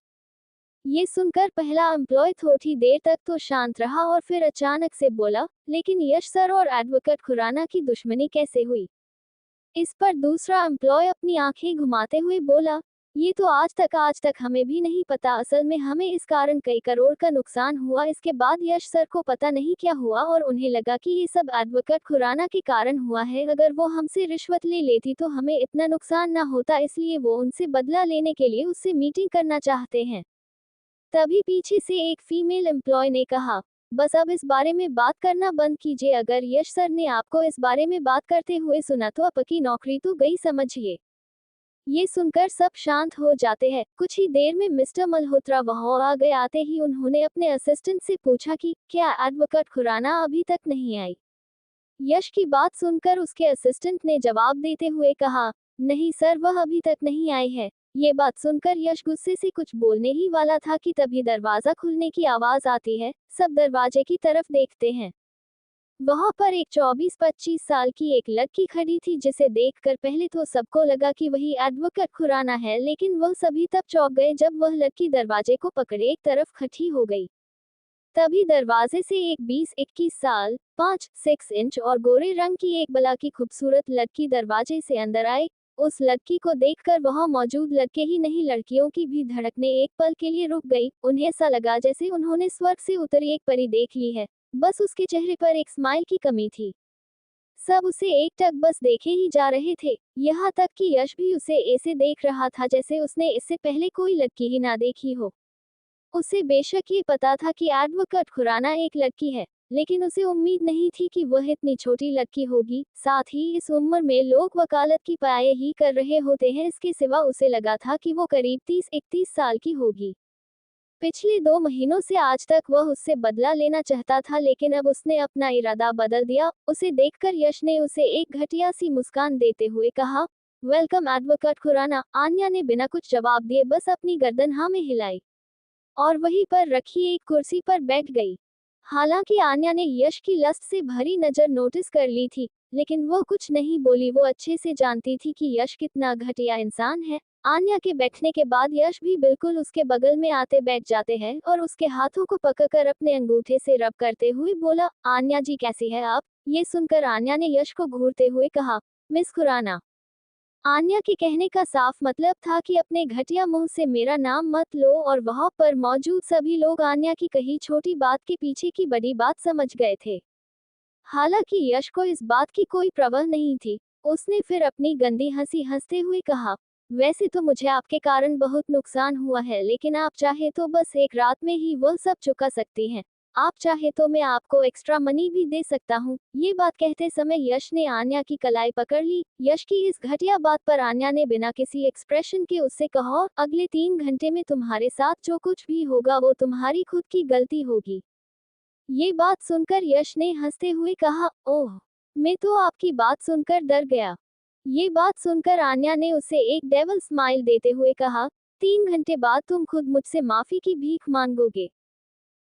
ये सुनकर पहला एम्प्लॉय थोड़ी देर तक तो शांत रहा और फिर अचानक से बोला, लेकिन यश सर और एडवोकेट खुराना की दुश्मनी कैसे हुई। इस पर दूसरा एम्प्लॉय अपनी आंखें घुमाते हुए बोला, ये तो आज तक हमें भी नहीं पता। असल में हमें इस कारण कई करोड़ का नुकसान हुआ। इसके बाद यश सर को पता नहीं क्या हुआ और उन्हें लगा कि ये सब एडवोकेट खुराना के कारण हुआ है। अगर वो हमसे रिश्वत ले लेती तो हमें इतना नुकसान ना होता, इसलिए वो उनसे बदला लेने के लिए उससे मीटिंग करना चाहते हैं। तभी पीछे से एक फीमेल एम्प्लॉय ने कहा, बस अब इस बारे में बात करना बंद कीजिए। अगर यश सर ने आपको इस बारे में बात करते हुए सुना तो आपकी नौकरी तो गई समझिए। ये सुनकर सब शांत हो जाते हैं। कुछ ही देर में मिस्टर मल्होत्रा वहां आ गए। आते ही उन्होंने अपने असिस्टेंट से पूछा कि क्या एडवोकेट खुराना अभी तक नहीं आई। यश की बात सुनकर उसके असिस्टेंट ने जवाब देते हुए कहा, नहीं सर, वह अभी तक नहीं आई है। ये बात सुनकर यश गुस्से से कुछ बोलने ही वाला था कि तभी दरवाजा खुलने की आवाज आती है। सब दरवाजे की तरफ देखते हैं। वहां पर एक 24-25 साल की एक लड़की खड़ी थी, जिसे देखकर पहले तो सबको लगा कि वही एडवोकेट खुराना है, लेकिन वह सभी तब चौंक गए जब वह लड़की दरवाजे को पकड़े एक तरफ खड़ी हो गई। तभी दरवाजे से एक 20-21 साल, 5-6 इंच और गोरे रंग की एक बला की खूबसूरत लड़की दरवाजे से अंदर आई। उस लड़की को देखकर वहां मौजूद लड़के ही नहीं, लड़कियों की भी धड़कनें एक पल के लिए रुक गई। उन्हें ऐसा लगा जैसे उन्होंने स्वर्ग से उतरी एक परी देख ली है। बस उसके चेहरे पर एक स्माइल की कमी थी। सब उसे एकटक बस देखे ही जा रहे थे, यहाँ तक कि यश भी उसे ऐसे देख रहा था जैसे उसने इससे पहले कोई लड़की ही ना देखी हो। उसे बेशक ये पता था कि एडवोकेट खुराना एक लड़की है, लेकिन उसे उम्मीद नहीं थी कि वह इतनी छोटी लड़की होगी। साथ ही इस उम्र में लोग वकालत की पढ़ाई ही कर रहे होते हैं। इसके सिवा उसे लगा था कि वो करीब 30-31 साल की होगी। पिछले 2 महीनों से आज तक वह उससे बदला लेना चाहता था, लेकिन अब उसने अपना इरादा बदल दिया। उसे देखकर यश ने उसे एक घटिया सी मुस्कान देते हुए कहा, वेलकम एडवोकेट खुराना। आन्या ने बिना कुछ जवाब दिए बस अपनी गर्दन हाँ में हिलाई और वहीं पर रखी एक कुर्सी पर बैठ गई। हालांकि आन्या ने यश की लस्त से भरी नजर नोटिस कर ली थी, लेकिन वह कुछ नहीं बोली। वो अच्छे से जानती थी कि यश कितना घटिया इंसान है। आन्या के बैठने के बाद यश भी बिल्कुल उसके बगल में आते बैठ जाते हैं और उसके हाथों को पकड़कर अपने अंगूठे से रब करते हुए बोला, आन्या जी कैसी है आप? ये सुनकर आन्या ने यश को घूरते हुए कहा, मिस खुराना। आन्या के कहने का साफ मतलब था कि अपने घटिया मुंह से मेरा नाम मत लो, और वहां पर मौजूद सभी लोग आन्या की कही छोटी बात के पीछे की बड़ी बात समझ गए थे। हालांकि यश को इस बात की कोई परवाह नहीं थी। उसने फिर अपनी गंदी हंसी हंसते हुए कहा, वैसे तो मुझे आपके कारण बहुत नुकसान हुआ है, लेकिन आप चाहे तो बस एक रात में ही वह सब चुका सकती हैं। आप चाहे तो मैं आपको एक्स्ट्रा मनी भी दे सकता हूँ। ये बात कहते समय यश ने आन्या की कलाई पकड़ ली। यश की इस घटिया बात पर आन्या ने बिना किसी एक्सप्रेशन के उससे कहा, अगले 3 घंटे में तुम्हारे साथ जो कुछ भी होगा वो तुम्हारी खुद की गलती होगी। ये बात सुनकर यश ने हंसते हुए कहा, ओह, मैं तो आपकी बात सुनकर डर गया। ये बात सुनकर आन्या ने उसे एक डेविल स्माइल देते हुए कहा, 3 घंटे बाद तुम खुद मुझसे माफी की भीख मांगोगे।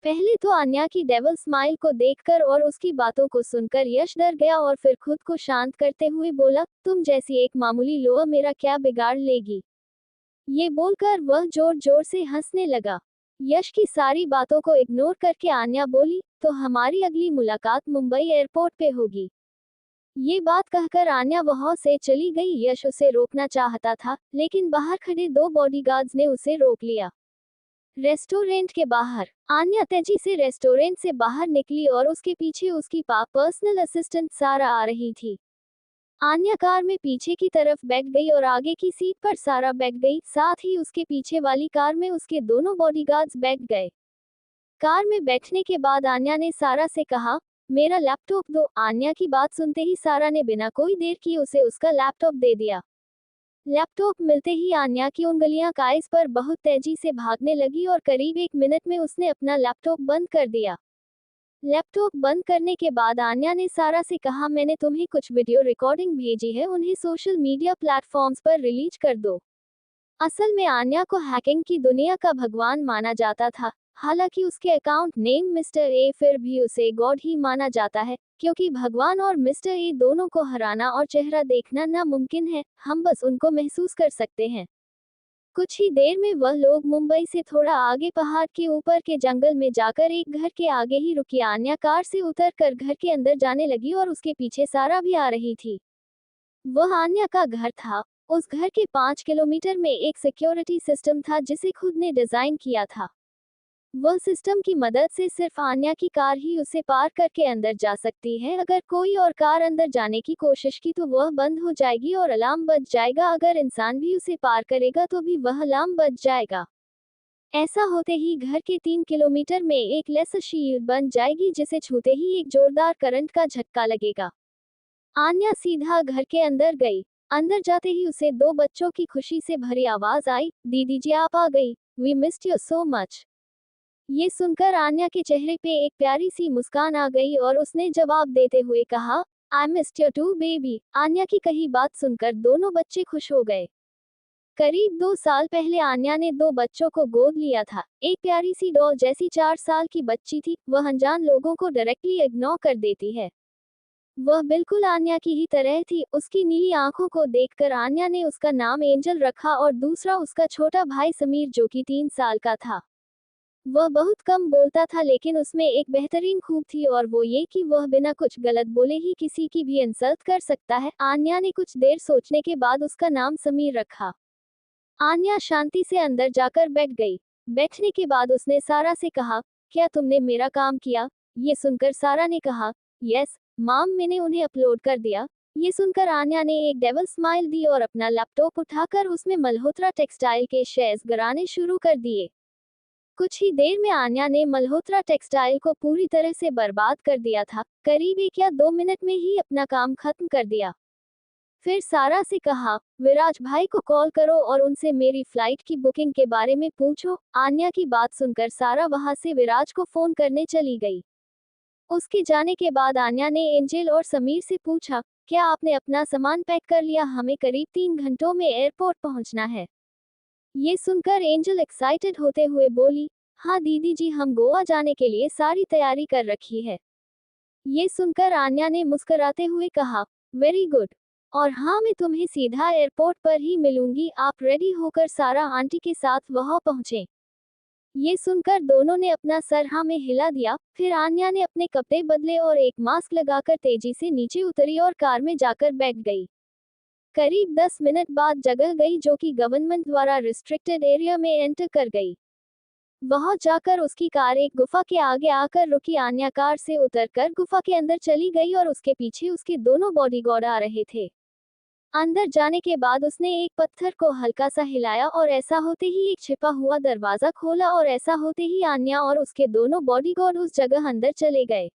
पहले तो आन्या की डेविल स्माइल को देखकर और उसकी बातों को सुनकर यश डर गया और फिर खुद को शांत करते हुए बोला, तुम जैसी एक मामूली लोअर मेरा क्या बिगाड़ लेगी। ये बोलकर वह जोर जोर से हंसने लगा। यश की सारी बातों को इग्नोर करके आन्या बोली, तो हमारी अगली मुलाकात मुंबई एयरपोर्ट पे होगी। ये बात कहकर आन्या वहां से चली गई। यश उसे रोकना चाहता था, लेकिन बाहर खड़े 2 बॉडीगार्ड्स ने उसे रोक लिया। रेस्टोरेंट के बाहर आन्या तेजी से रेस्टोरेंट से बाहर निकली और उसके पीछे उसकी पर्सनल असिस्टेंट सारा आ रही थी। आन्या कार में पीछे की तरफ बैठ गई और आगे की सीट पर सारा बैठ गई। साथ ही उसके पीछे वाली कार में उसके दोनों बॉडीगार्ड्स बैठ गए। कार में बैठने के बाद आन्या ने सारा से कहा, मेरा लैपटॉप दो। आन्या की बात सुनते ही सारा ने बिना कोई देर किए उसे उसका लैपटॉप दे दिया। लैपटॉप मिलते ही आन्या की उंगलियां काइस पर बहुत तेजी से भागने लगी और करीब 1 मिनट में उसने अपना लैपटॉप बंद कर दिया। लैपटॉप बंद करने के बाद आन्या ने सारा से कहा, मैंने तुम्हें कुछ वीडियो रिकॉर्डिंग भेजी है, उन्हें सोशल मीडिया प्लेटफॉर्म्स पर रिलीज कर दो। असल में आन्या को हैकिंग की दुनिया का भगवान माना जाता था। हालांकि उसके अकाउंट नेम मिस्टर ए, फिर भी उसे गॉड ही माना जाता है, क्योंकि भगवान और मिस्टर ए दोनों को हराना और चेहरा देखना नामुमकिन है। हम बस उनको महसूस कर सकते हैं। कुछ ही देर में वह लोग मुंबई से थोड़ा आगे पहाड़ के ऊपर के जंगल में जाकर एक घर के आगे ही रुकी। आन्या कार से उतरकर घर के अंदर जाने लगी और उसके पीछे सारा भी आ रही थी। वह आन्या का घर था। उस घर के 5 किलोमीटर में एक सिक्योरिटी सिस्टम था जिसे खुद ने डिजाइन किया था। वह सिस्टम की मदद से सिर्फ आन्या की कार ही उसे पार करके अंदर जा सकती है। अगर कोई और कार अंदर जाने की कोशिश की तो वह बंद हो जाएगी और अलार्म बज जाएगा। अगर इंसान भी उसे पार करेगा तो भी वह अलार्म बज जाएगा। ऐसा होते ही घर के 3 किलोमीटर में एक लेसर शील्ड बन जाएगी, जिसे छूते ही एक जोरदार करंट का झटका लगेगा। आन्या सीधा घर के अंदर गई। अंदर जाते ही उसे 2 बच्चों की खुशी से भरी आवाज आई, दीदी जी आप आ गई, we missed you so much. ये सुनकर आन्या के चेहरे पे एक प्यारी सी मुस्कान आ गई और उसने जवाब देते हुए कहा, I missed you too baby. Aanya की कही बात सुनकर दोनों बच्चे खुश हो गए। करीब 2 साल पहले आन्या ने 2 बच्चों को गोद लिया था। एक प्यारी सी डॉल जैसी 4 साल की बच्ची थी। वह अनजान लोगों को डायरेक्टली इग्नोर कर देती है। वह बिल्कुल आन्या की ही तरह थी। उसकी नीली आंखों को देखकर आन्या ने उसका नाम एंजल रखा और दूसरा उसका छोटा भाई समीर, जो कि 3 साल का था। वह बहुत कम बोलता था, लेकिन उसमें एक बेहतरीन खूब थी और वो ये कि वह बिना कुछ गलत बोले ही किसी की भी इंसल्ट कर सकता है। आन्या ने कुछ देर सोचने के बाद उसका नाम समीर रखा। आन्या शांति से अंदर जाकर बैठ गई। बैठने के बाद उसने सारा से कहा, क्या तुमने मेरा काम किया? ये सुनकर सारा ने कहा, यस माम, मैंने उन्हें अपलोड कर दिया। ये सुनकर आन्या ने एक डेविल स्माइल दी और अपना लैपटॉप उठाकर उसमें मल्होत्रा टेक्सटाइल के शेयर्स गिराने शुरू कर दिए। कुछ ही देर में आन्या ने मल्होत्रा टेक्सटाइल को पूरी तरह से बर्बाद कर दिया था। करीब 1 या 2 मिनट में ही अपना काम खत्म कर दिया। फिर सारा से कहा, विराज भाई को कॉल करो और उनसे मेरी फ्लाइट की बुकिंग के बारे में पूछो। आन्या की बात सुनकर सारा वहां से विराज को फोन करने चली गई। उसके जाने के बाद आन्या ने एंजल और समीर से पूछा, क्या आपने अपना सामान पैक कर लिया? हमें करीब 3 घंटों में एयरपोर्ट पहुंचना है। ये सुनकर एंजल एक्साइटेड होते हुए बोली, हाँ दीदी जी, हम गोवा जाने के लिए सारी तैयारी कर रखी है। ये सुनकर आन्या ने मुस्कुराते हुए कहा, वेरी गुड। और हाँ, मैं तुम्हें सीधा एयरपोर्ट पर ही मिलूंगी। आप रेडी होकर सारा आंटी के साथ वहां पहुंचे। ये सुनकर दोनों ने अपना सर हाँ में हिला दिया। फिर आन्या ने अपने कपड़े बदले और एक मास्क लगाकर तेजी से नीचे उतरी और कार में जाकर बैठ गई। करीब 10 मिनट बाद जगह गई जो कि गवर्नमेंट द्वारा रिस्ट्रिक्टेड एरिया में एंटर कर गई। वहां जाकर उसकी कार एक गुफा के आगे आकर रुकी। आन्या कार से उतरकर गुफा के अंदर चली गई और उसके पीछे उसके दोनों बॉडीगार्ड आ रहे थे। अंदर जाने के बाद उसने एक पत्थर को हल्का सा हिलाया और ऐसा होते ही एक छिपा हुआ दरवाजा खोला और ऐसा होते ही आन्या और उसके दोनों बॉडीगार्ड उस जगह अंदर चले गए।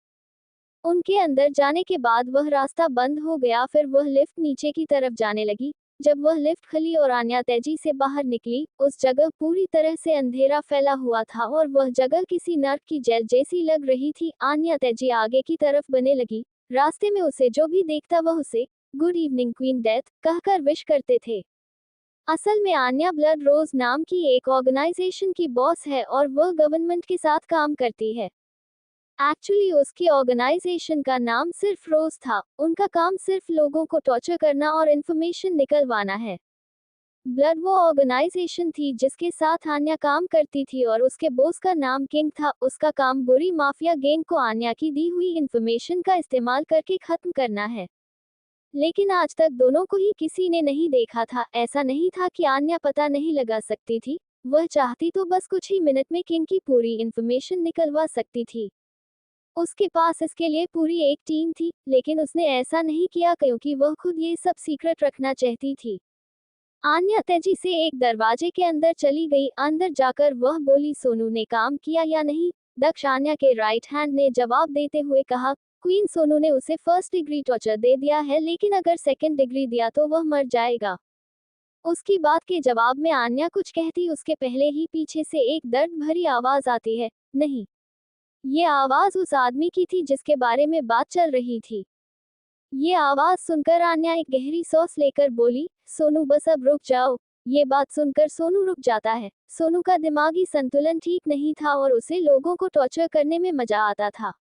उनके अंदर जाने के बाद वह रास्ता बंद हो गया। फिर वह लिफ्ट नीचे की तरफ जाने लगी। जब वह लिफ्ट खुली और आन्या तेजी से बाहर निकली, उस जगह पूरी तरह से अंधेरा फैला हुआ था और वह जगह किसी नर्क की जेल जैसी लग रही थी। आन्या तेजी आगे की तरफ बढ़ने लगी। रास्ते में उसे जो भी देखता वह उसे गुड इवनिंग क्वीन डेथ कहकर विश करते थे। असल में आन्या ब्लड रोज नाम की एक ऑर्गेनाइजेशन की बॉस है और वह गवर्नमेंट के साथ काम करती है। एक्चुअली उसकी ऑर्गेनाइजेशन का नाम सिर्फ रोज था। उनका काम सिर्फ लोगों को टॉर्चर करना और इन्फॉर्मेशन निकलवाना है। ब्लड वो ऑर्गेनाइजेशन थी जिसके साथ आन्या काम करती थी और उसके बॉस का नाम किंग था। उसका काम बुरी माफिया गैंग को आन्या की दी हुई इन्फॉर्मेशन का इस्तेमाल करके खत्म करना है। लेकिन आज तक दोनों को ही किसी ने नहीं देखा था। ऐसा नहीं था कि आन्या पता नहीं लगा सकती थी। वह चाहती तो बस कुछ ही मिनट में किंग की पूरी इन्फॉर्मेशन निकलवा सकती थी। उसके पास इसके लिए पूरी एक टीम थी, लेकिन उसने ऐसा नहीं किया क्योंकि वह खुद ये सब सीक्रेट रखना चाहती थी। आन्या तेजी से एक दरवाजे के अंदर चली गई। अंदर जाकर वह बोली, सोनू ने काम किया या नहीं? दक्ष आन्या के राइट हैंड ने जवाब देते हुए कहा, क्वीन, सोनू ने उसे फर्स्ट डिग्री टॉर्चर दे दिया है, लेकिन अगर सेकंड डिग्री दिया तो वह मर जाएगा। उसकी बात के जवाब में आन्या कुछ कहती उसके पहले ही पीछे से एक दर्द भरी आवाज आती है, नहीं। ये आवाज उस आदमी की थी जिसके बारे में बात चल रही थी। ये आवाज सुनकर आन्या एक गहरी सांस लेकर बोली, सोनू बस अब रुक जाओ। ये बात सुनकर सोनू रुक जाता है। सोनू का दिमागी संतुलन ठीक नहीं था और उसे लोगों को टॉर्चर करने में मजा आता था।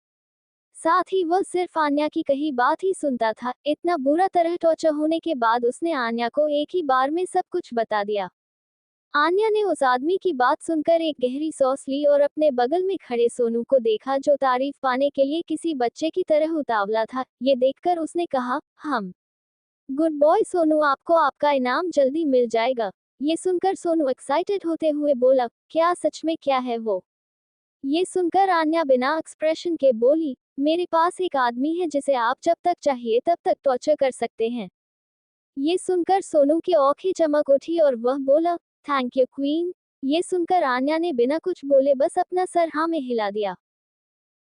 साथ ही वह सिर्फ आन्या की कही बात ही सुनता था। इतना बुरा तरह टॉर्चर होने के बाद उसने आन्या को एक ही बार में सब कुछ बता दिया। आन्या ने उस आदमी की बात सुनकर एक गहरी सांस ली और अपने बगल में खड़े सोनू को देखा जो तारीफ पाने के लिए किसी बच्चे की तरह उतावला था। ये देखकर उसने कहा, हम गुड बॉय सोनू, आपको आपका इनाम जल्दी मिल जाएगा। ये सुनकर सोनू एक्साइटेड होते हुए बोला, क्या सच में? क्या है वो? ये सुनकर आन्या बिना एक्सप्रेशन के बोली, मेरे पास एक आदमी है जिसे आप जब तक चाहिए तब तक टॉर्चर कर सकते हैं। ये सुनकर सोनू की आंखें चमक उठी और वह बोला, थैंक यू क्वीन। ये सुनकर आन्या ने बिना कुछ बोले बस अपना सर हाँ में हिला दिया।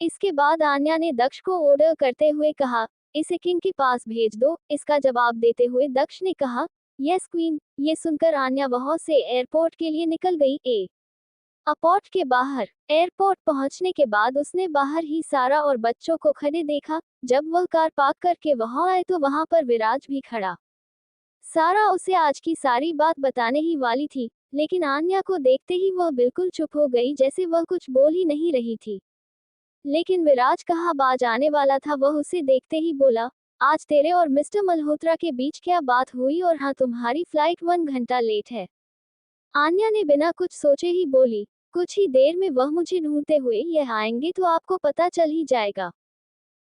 इसके बाद आन्या ने दक्ष को ऑर्डर करते हुए कहा, इसे किंग के पास भेज दो। इसका जवाब देते हुए दक्ष ने कहा, यस क्वीन। ये सुनकर आन्या वहां से एयरपोर्ट के लिए निकल गई। एयरपोर्ट के बाहर एयरपोर्ट पहुंचने के बाद उसने बाहर ही सारा और बच्चों को खड़े देखा। जब वह कार पार्क करके वहां आए तो वहां पर विराज भी खड़ा। सारा उसे आज की सारी बात बताने ही वाली थी, लेकिन आन्या को देखते ही वह बिल्कुल चुप हो गई, जैसे वह कुछ बोल ही नहीं रही थी। लेकिन विराज कहाँ बाज आने वाला था, वह उसे देखते ही बोला, आज तेरे और मिस्टर मल्होत्रा के बीच क्या बात हुई? और हाँ, तुम्हारी फ्लाइट 1 घंटा लेट है। आन्या ने बिना कुछ सोचे ही बोली, कुछ ही देर में वह मुझे ढूंढते हुए यह आएंगे तो आपको पता चल ही जाएगा।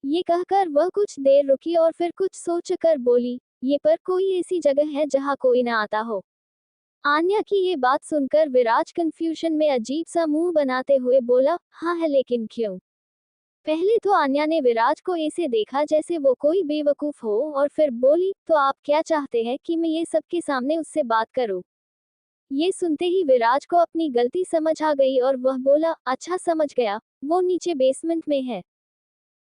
ये कहकर वह कुछ देर रुकी और फिर कुछ सोचकर बोली, ये पर कोई ऐसी जगह है जहाँ कोई ना आता हो? आन्या की ये बात सुनकर विराज कंफ्यूजन में अजीब सा मुंह बनाते हुए बोला, हाँ है, लेकिन क्यों? पहले तो आन्या ने विराज को ऐसे देखा जैसे वो कोई बेवकूफ हो और फिर बोली, तो आप क्या चाहते हैं कि मैं ये सबके सामने उससे बात करूं? ये सुनते ही विराज को अपनी गलती समझ आ गई और वह बोला, अच्छा समझ गया, वो नीचे बेसमेंट में है।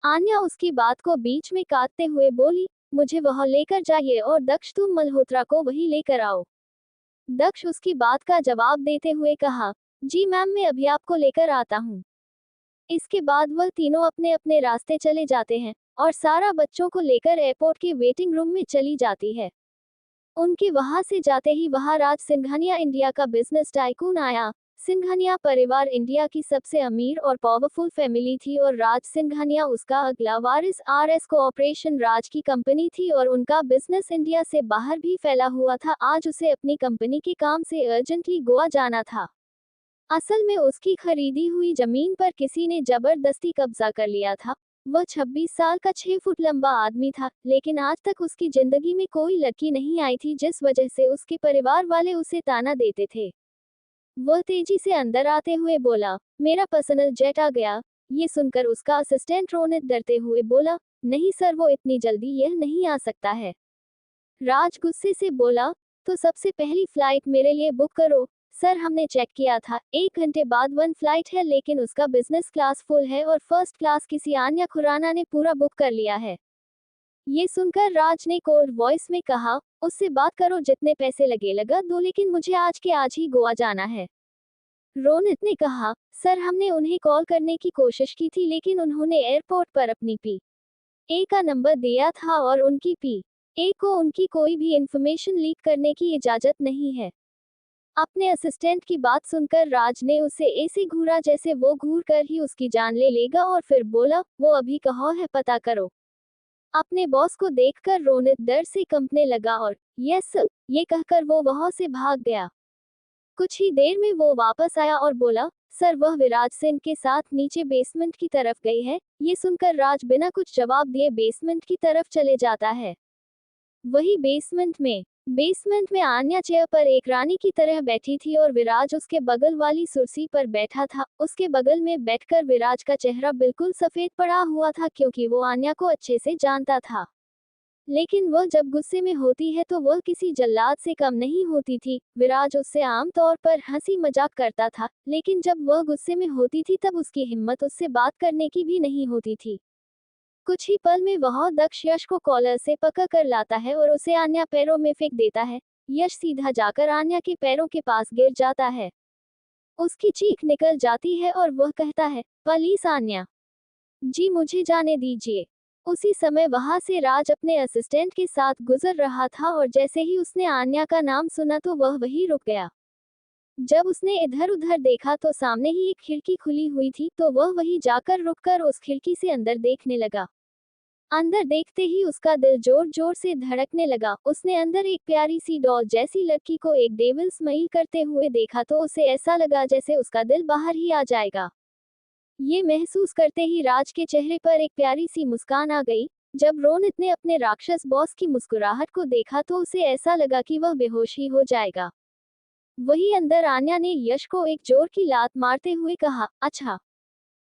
आन्या उसकी बात को बीच में काटते हुए बोली, मुझे वहां लेकर जाइए और दक्ष तुम मल्होत्रा को वहीं लेकर आओ। दक्ष उसकी बात का जवाब देते हुए कहा, जी मैम मैं अभी आपको लेकर आता हूँ। इसके बाद वह तीनों अपने अपने रास्ते चले जाते हैं और सारा बच्चों को लेकर एयरपोर्ट के वेटिंग रूम में चली जाती है। उनके वहां से जाते ही वहां राज सिंघानिया इंडिया का बिजनेस टाइकून आया। सिंघानिया परिवार इंडिया की सबसे अमीर और पावरफुल फैमिली थी और राज सिंघानिया उसका अगला वारिस आरएस कोऑपरेशन राज की कंपनी थी और उनका बिजनेस इंडिया से बाहर भी फैला हुआ था। आज उसे अपनी कंपनी के काम से अर्जेंटली गोवा जाना था। असल में उसकी खरीदी हुई जमीन पर किसी ने जबरदस्ती कब्जा कर लिया था। वह 26 साल का 6 फुट लंबा आदमी था, लेकिन आज तक उसकी जिंदगी में कोई लड़की नहीं आई थी जिस वजह से उसके परिवार वाले उसे ताना देते थे। वह तेजी से अंदर आते हुए बोला, मेरा पर्सनल जेट आ गया। ये सुनकर उसका असिस्टेंट रोनित डरते हुए बोला, नहीं सर वो इतनी जल्दी यह नहीं आ सकता है। राज गुस्से से बोला, तो सबसे पहली फ्लाइट मेरे लिए बुक करो। सर हमने चेक किया था, 1 घंटे बाद 1 फ्लाइट है लेकिन उसका बिजनेस क्लास फुल है और फर्स्ट क्लास किसी आन्या खुराना ने पूरा बुक कर लिया है। ये सुनकर राज ने कोल्ड वॉइस में कहा, उससे बात करो जितने पैसे लगे लगा दो लेकिन मुझे आज के आज ही गोवा जाना है। रोनित ने कहा, सर हमने उन्हें कॉल करने की कोशिश की थी लेकिन उन्होंने एयरपोर्ट पर अपनी पी.ए का नंबर दिया था और उनकी पी.ए को उनकी कोई भी इंफॉर्मेशन लीक करने की इजाजत नहीं है। अपने असिस्टेंट की बात सुनकर राज ने उसे ऐसे घूरा जैसे वो घूर कर ही उसकी जान ले लेगा और फिर बोला, वो अभी कहाँ है पता करो। अपने बॉस को देखकर रोनित डर से कंपने लगा और यस ये कहकर वो वहां से भाग गया। कुछ ही देर में वो वापस आया और बोला, सर वह विराज सिंह के साथ नीचे बेसमेंट की तरफ गई है। ये सुनकर राज बिना कुछ जवाब दिए बेसमेंट की तरफ चले जाता है। वही बेसमेंट में आन्या चेयर पर एक रानी की तरह बैठी थी और विराज उसके बगल वाली कुर्सी पर बैठा था। उसके बगल में बैठकर विराज का चेहरा बिल्कुल सफेद पड़ा हुआ था क्योंकि वो आन्या को अच्छे से जानता था। लेकिन वह जब गुस्से में होती है तो वह किसी जल्लाद से कम नहीं होती थी। विराज उससे आमतौर पर हंसी मजाक करता था, लेकिन जब वह गुस्से में होती थी तब उसकी हिम्मत उससे बात करने की भी नहीं होती थी। कुछ ही पल में वह दक्ष यश को कॉलर से पकड़ कर लाता है और उसे आन्या पैरों में फेंक देता है। यश सीधा जाकर आन्या के पैरों के पास गिर जाता है। उसकी चीख निकल जाती है और वह कहता है, प्लीज आन्या जी मुझे जाने दीजिए। उसी समय वहां से राज अपने असिस्टेंट के साथ गुजर रहा था और जैसे ही उसने आन्या का नाम सुना तो वह वहीं रुक गया। जब उसने इधर उधर देखा तो सामने ही एक खिड़की खुली हुई थी, तो वह वहीं जाकर रुककर उस खिड़की से अंदर देखने लगा। अंदर देखते ही उसका दिल जोर जोर से धड़कने लगा। उसने अंदर एक प्यारी सी डॉल जैसी लड़की को एक डेविल स्माइल करते हुए देखा तो उसे ऐसा लगा जैसे उसका दिल बाहर ही आ जाएगा। ये महसूस करते ही राज के चेहरे पर एक प्यारी सी मुस्कान आ गई। जब रोनित ने अपने राक्षस बॉस की मुस्कुराहट को देखा तो उसे ऐसा लगा कि वह बेहोश ही हो जाएगा। वही अंदर आन्या ने यश को एक जोर की लात मारते हुए कहा, अच्छा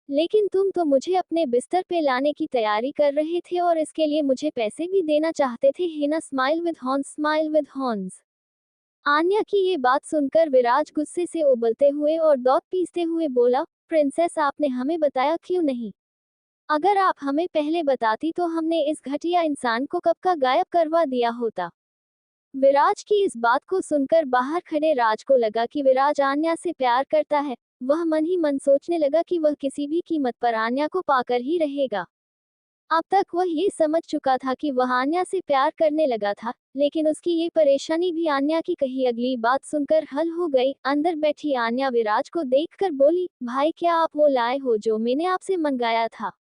लेकिन तुम तो मुझे अपने बिस्तर पे लाने की तैयारी कर रहे थे और इसके लिए मुझे पैसे भी देना चाहते थे, है ना? Smile with horns. आन्या की ये बात सुनकर विराज गुस्से से उबलते हुए और दांत पीसते हुए बोला, प्रिंसेस आपने हमें बताया क्यों नहीं? अगर आप हमें पहले बताती तो हमने इस घटिया इंसान को कब का गायब करवा दिया होता। विराज की इस बात को सुनकर बाहर खड़े राज को लगा कि विराज आन्या से प्यार करता है। वह मन ही मन सोचने लगा कि वह किसी भी कीमत पर आन्या को पाकर ही रहेगा। अब तक वह ये समझ चुका था कि वह आन्या से प्यार करने लगा था, लेकिन उसकी ये परेशानी भी आन्या की कही अगली बात सुनकर हल हो गई। अंदर बैठी आन्या विराज को देखकर बोली, भाई क्या आप वो लाए हो जो मैंने आपसे मंगाया था?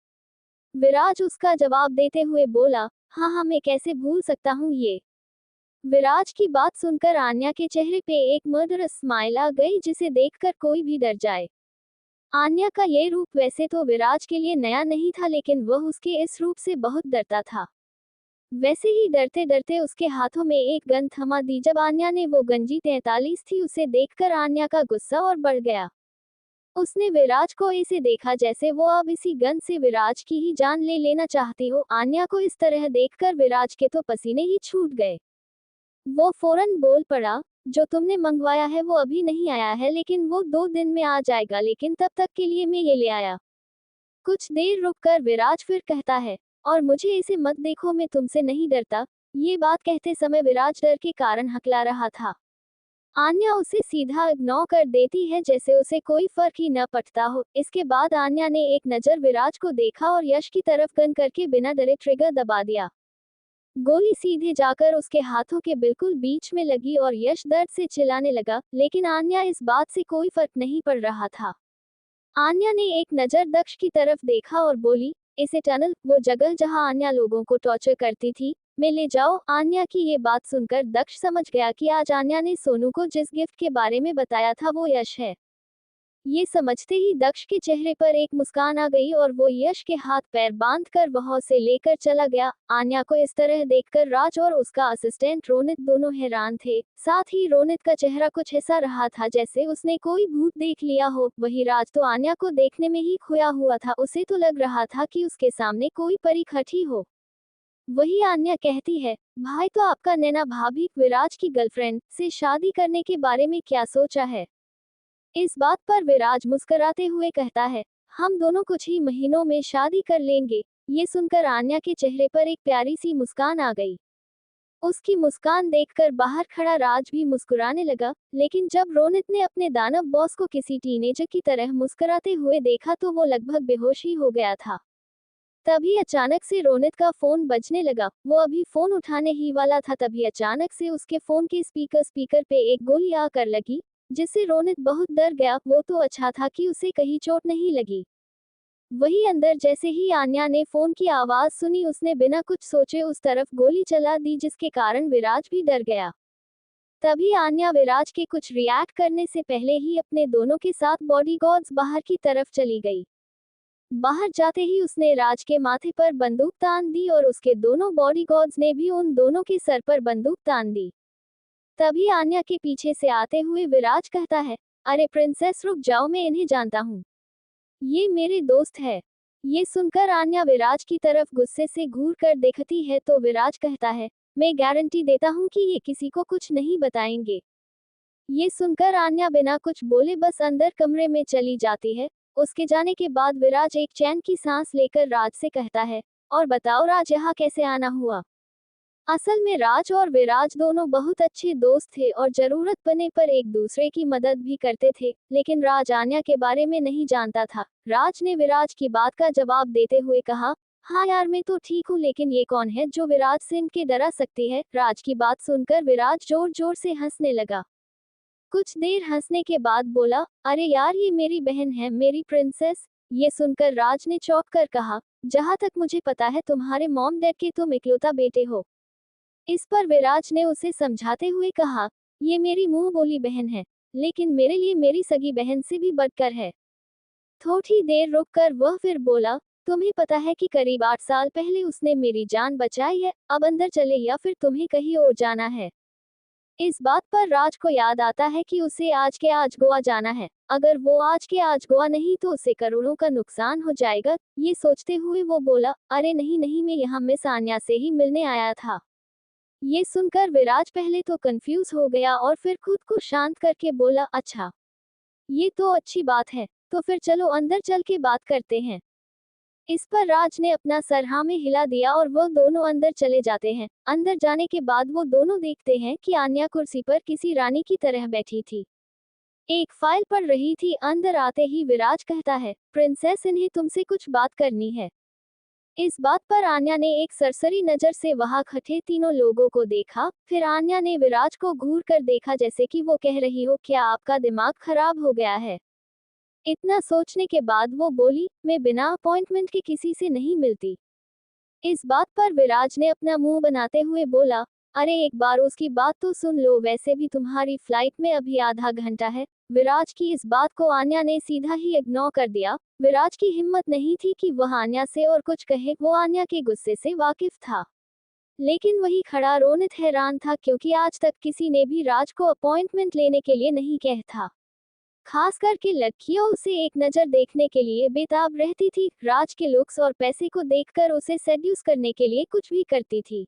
विराज उसका जवाब देते हुए बोला, हाँ मैं कैसे भूल सकता हूँ ये। विराज की बात सुनकर आन्या के चेहरे पे एक मर्डरस स्माइल आ गई जिसे देखकर कोई भी डर जाए। आन्या का ये रूप वैसे तो विराज के लिए नया नहीं था, लेकिन वह उसके इस रूप से बहुत डरता था। वैसे ही डरते डरते उसके हाथों में एक गन थमा दी। जब आन्या ने वो गंजी 43 थी उसे देखकर आन्या का गुस्सा और बढ़ गया। उसने विराज को ऐसे देखा जैसे वो अब इसी गन से विराज की ही जान ले लेना चाहती हो। आन्या को इस तरह देखकर विराज के तो पसीने ही छूट गए। वो फौरन बोल पड़ा, जो तुमने मंगवाया है वो अभी नहीं आया है, लेकिन वो 2 दिन में आ जाएगा, लेकिन तब तक के लिए मैं ये ले आया। कुछ देर रुककर विराज फिर कहता है, और मुझे इसे मत देखो, मैं तुमसे नहीं डरता। ये बात कहते समय विराज डर के कारण हकला रहा था। आन्या उसे सीधा इग्नोर कर देती है, जैसे उसे कोई फर्क ही न पड़ता हो। इसके बाद आन्या ने एक नजर विराज को देखा और यश की तरफ गन करके बिना डरे ट्रिगर दबा दिया। गोली सीधे जाकर उसके हाथों के बिल्कुल बीच में लगी और यश दर्द से चिल्लाने लगा, लेकिन आन्या इस बात से कोई फर्क नहीं पड़ रहा था। आन्या ने एक नजर दक्ष की तरफ देखा और बोली, इसे टनल, वो जगह जहां आन्या लोगों को टॉर्चर करती थी, में ले जाओ। आन्या की ये बात सुनकर दक्ष समझ गया कि आज आन्या ने सोनू को जिस गिफ्ट के बारे में बताया था वो यश है। ये समझते ही दक्ष के चेहरे पर एक मुस्कान आ गई और वो यश के हाथ पैर बांधकर वहां से लेकर चला गया। आन्या को इस तरह देखकर राज और उसका असिस्टेंट रोनित दोनों हैरान थे। साथ ही रोनित का चेहरा कुछ ऐसा रहा था जैसे उसने कोई भूत देख लिया हो। वही राज तो आन्या को देखने में ही खोया हुआ था, उसे तो लग रहा था कि उसके सामने कोई परी खड़ी हो। वही आन्या कहती है, भाई तो आपका नैना भाभी विराज की गर्लफ्रेंड से शादी करने के बारे में क्या सोचा है? इस बात पर विराज मुस्कुराते हुए कहता है, हम दोनों कुछ ही महीनों में शादी कर लेंगे। ये सुनकर आन्या के चेहरे पर एक प्यारी सी मुस्कान आ गई। उसकी मुस्कान देखकर बाहर खड़ा राज भी मुस्कुराने लगा, लेकिन जब रोनित ने अपने दानव बॉस को किसी टीनेजर की तरह मुस्कुराते हुए देखा तो वो लगभग बेहोश ही हो गया था। तभी अचानक से रोनित का फोन बजने लगा। वो अभी फोन उठाने ही वाला था, तभी अचानक से उसके फोन के स्पीकर पे एक गोली आकर लगी, जिससे रोनित बहुत डर गया। वो तो अच्छा था कि उसे कहीं चोट नहीं लगी। वही अंदर जैसे ही आन्या ने फोन की आवाज सुनी, उसने बिना कुछ सोचे उस तरफ गोली चला दी, जिसके कारण विराज भी डर गया। तभी आन्या विराज के कुछ रिएक्ट करने से पहले ही अपने दोनों के साथ बॉडीगार्ड्स बाहर की तरफ चली गई। बाहर जाते ही उसने राज के माथे पर बंदूक तान दी और उसके दोनों बॉडीगार्ड्स ने भी उन दोनों के सर पर बंदूक तान दी। तभी आन्या के पीछे से आते हुए विराज कहता है, अरे प्रिंसेस रुक जाओ, मैं इन्हें जानता हूँ, ये मेरे दोस्त है। ये सुनकर आन्या विराज की तरफ गुस्से से घूर कर देखती है तो विराज कहता है, मैं गारंटी देता हूँ कि ये किसी को कुछ नहीं बताएंगे। ये सुनकर आन्या बिना कुछ बोले बस अंदर कमरे में चली जाती है। उसके जाने के बाद विराज एक चैन की सांस लेकर राज से कहता है, और बताओ राज, यहाँ कैसे आना हुआ? असल में राज और विराज दोनों बहुत अच्छे दोस्त थे और जरूरत पड़ने पर एक दूसरे की मदद भी करते थे, लेकिन राज आन्या के बारे में नहीं जानता था। राज ने विराज की बात का जवाब देते हुए कहा, हाँ यार मैं तो ठीक हूँ, लेकिन ये कौन है जो विराज से इनके डरा सकती है? राज की बात सुनकर विराज जोर जोर से हंसने लगा। कुछ देर हंसने के बाद बोला, अरे यार ये मेरी बहन है, मेरी प्रिंसेस। ये सुनकर राज ने चौंक कर कहा, जहाँ तक मुझे पता है तुम्हारे मॉम डैड के तुम इकलौता बेटे हो। इस पर विराज ने उसे समझाते हुए कहा, ये मेरी मुंह बोली बहन है, लेकिन मेरे लिए मेरी सगी बहन से भी बढ़कर है। थोड़ी देर रुककर वह फिर बोला, तुम्हें पता है कि करीब 8 साल पहले उसने मेरी जान बचाई है। अब अंदर चले या फिर तुम्हें कहीं और जाना है? इस बात पर राज को याद आता है कि उसे आज के आज गोवा जाना है। अगर वो आज के आज गोवा नहीं तो उसे करोड़ों का नुकसान हो जाएगा। ये सोचते हुए वो बोला, अरे नहीं नहीं, मैं यहाँ मिस आन्या से ही मिलने आया था। ये सुनकर विराज पहले तो कंफ्यूज हो गया और फिर खुद को शांत करके बोला, अच्छा ये तो अच्छी बात है, तो फिर चलो अंदर चल के बात करते हैं। इस पर राज ने अपना सर हाँ में हिला दिया और वह दोनों अंदर चले जाते हैं। अंदर जाने के बाद वो दोनों देखते हैं कि आन्या कुर्सी पर किसी रानी की तरह बैठी थी, एक फाइल पढ़ रही थी। अंदर आते ही विराज कहता है, प्रिंसेस इन्हें तुमसे कुछ बात करनी है। इस बात पर आन्या ने एक सरसरी नजर से वहां खड़े तीनों लोगों को देखा, फिर आन्या ने विराज को घूर कर देखा जैसे कि वो कह रही हो, क्या आपका दिमाग खराब हो गया है? इतना सोचने के बाद वो बोली, मैं बिना अपॉइंटमेंट के किसी से नहीं मिलती। इस बात पर विराज ने अपना मुंह बनाते हुए बोला, अरे एक बार उसकी बात तो सुन लो, वैसे भी तुम्हारी फ्लाइट में अभी आधा घंटा है। विराज की इस बात को आन्या ने सीधा ही इग्नोर कर दिया। विराज की हिम्मत नहीं थी कि वह आन्या से और कुछ कहे, वो आन्या के गुस्से से वाकिफ था। लेकिन वही खड़ा रोनित हैरान था, क्योंकि आज तक किसी ने भी राज को अपॉइंटमेंट लेने के लिए नहीं कहा था। खास करके लड़कियां उसे एक नजर देखने के लिए बेताब रहती थी। राज के लुक्स और पैसे को देखकर उसे सेड्यूस करने के लिए कुछ भी करती थी।